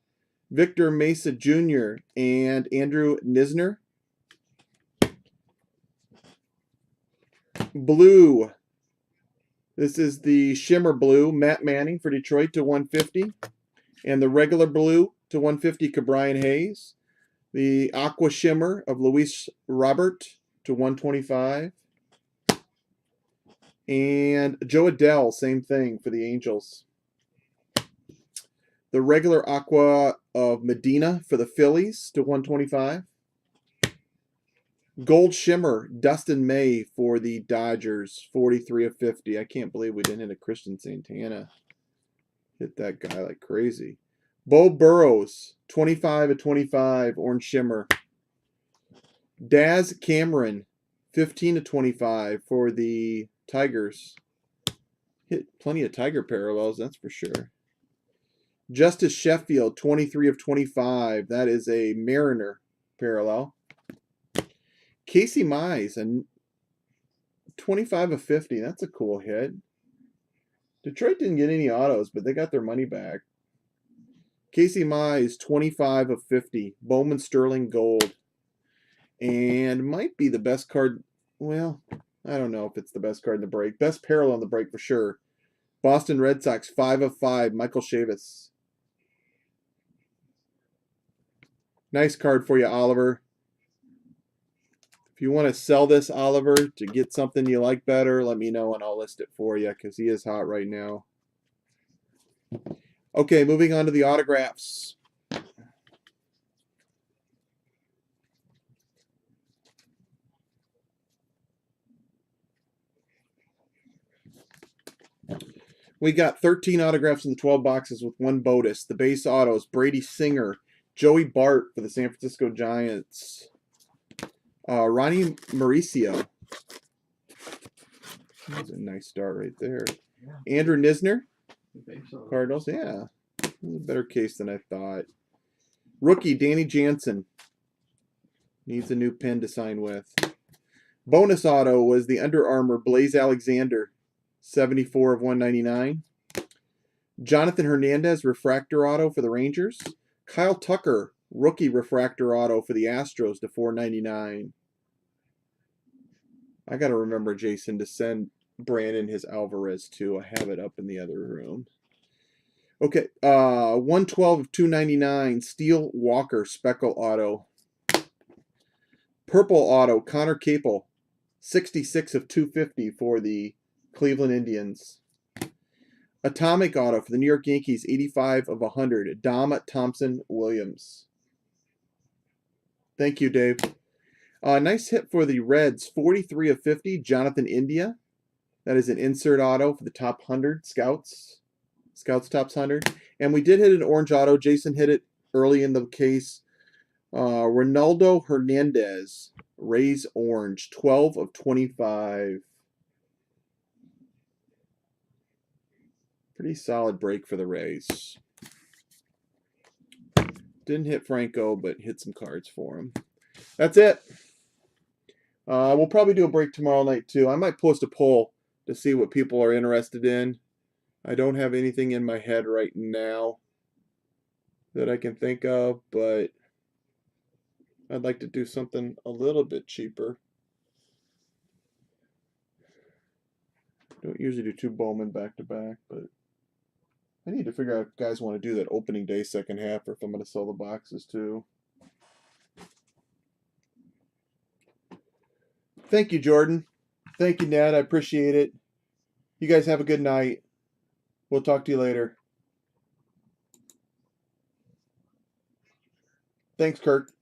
Victor Mesa Jr. and Andrew Nisner. Blue. This is the shimmer blue. Matt Manning for Detroit to 150. And the regular blue to 150, Cabrian Hayes. The aqua shimmer of Luis Robert to 125. And Joe Adell, same thing for the Angels. The regular aqua of Medina for the Phillies to 125. Gold shimmer, Dustin May for the Dodgers, 43 of 50. I can't believe we didn't hit a Christian Santana. Hit that guy like crazy. Bo Burrows, 25 of 25, orange shimmer. Daz Cameron, 15 of 25 for the Tigers. Hit plenty of Tiger parallels, that's for sure. Justice Sheffield, 23 of 25. That is a Mariner parallel. Casey Mize, and 25 of 50. That's a cool hit. Detroit didn't get any autos, but they got their money back. Casey Mize, 25 of 50. Bowman Sterling Gold. And might be the best card. Well, I don't know if it's the best card in the break. Best parallel in the break for sure. Boston Red Sox, 5 of 5. Michael Chavis. Nice card for you, Oliver. If you want to sell this, Oliver, to get something you like better, let me know and I'll list it for you because he is hot right now. Okay, moving on to the autographs. We got 13 autographs in the 12 boxes with one bonus. The base autos, Brady Singer, Joey Bart for the San Francisco Giants. Ronnie Mauricio. That's a nice start right there. Yeah. Andrew Nisner. Cardinals, yeah. A better case than I thought. Rookie, Danny Jansen. Needs a new pen to sign with. Bonus auto was the Under Armour Blaze Alexander. 74 of 199. Jonathan Hernandez, refractor auto for the Rangers. Kyle Tucker, rookie refractor auto for the Astros to 499. I got to remember, Jason, to send Brandon his Alvarez too. I have it up in the other room. Okay, 112 of 299, Steel Walker Speckle Auto. Purple Auto, Connor Capel, 66 of 250 for the Cleveland Indians. Atomic Auto for the New York Yankees, 85 of 100, Dom Thompson Williams. Thank you, Dave. Nice hit for the Reds, 43 of 50, Jonathan India. That is an insert auto for the top 100 Scouts. Scouts Tops 100. And we did hit an orange auto. Jason hit it early in the case. Ronaldo Hernandez, Rays Orange, 12 of 25. Pretty solid break for the Rays. Didn't hit Franco, but hit some cards for him. That's it. We'll probably do a break tomorrow night, too. I might post a poll to see what people are interested in. I don't have anything in my head right now that I can think of, but I'd like to do something a little bit cheaper. Don't usually do 2 Bowman back-to-back, but I need to figure out if guys want to do that opening day second half or if I'm going to sell the boxes, too. Thank you, Jordan. Thank you, Ned. I appreciate it. You guys have a good night. We'll talk to you later. Thanks, Kurt.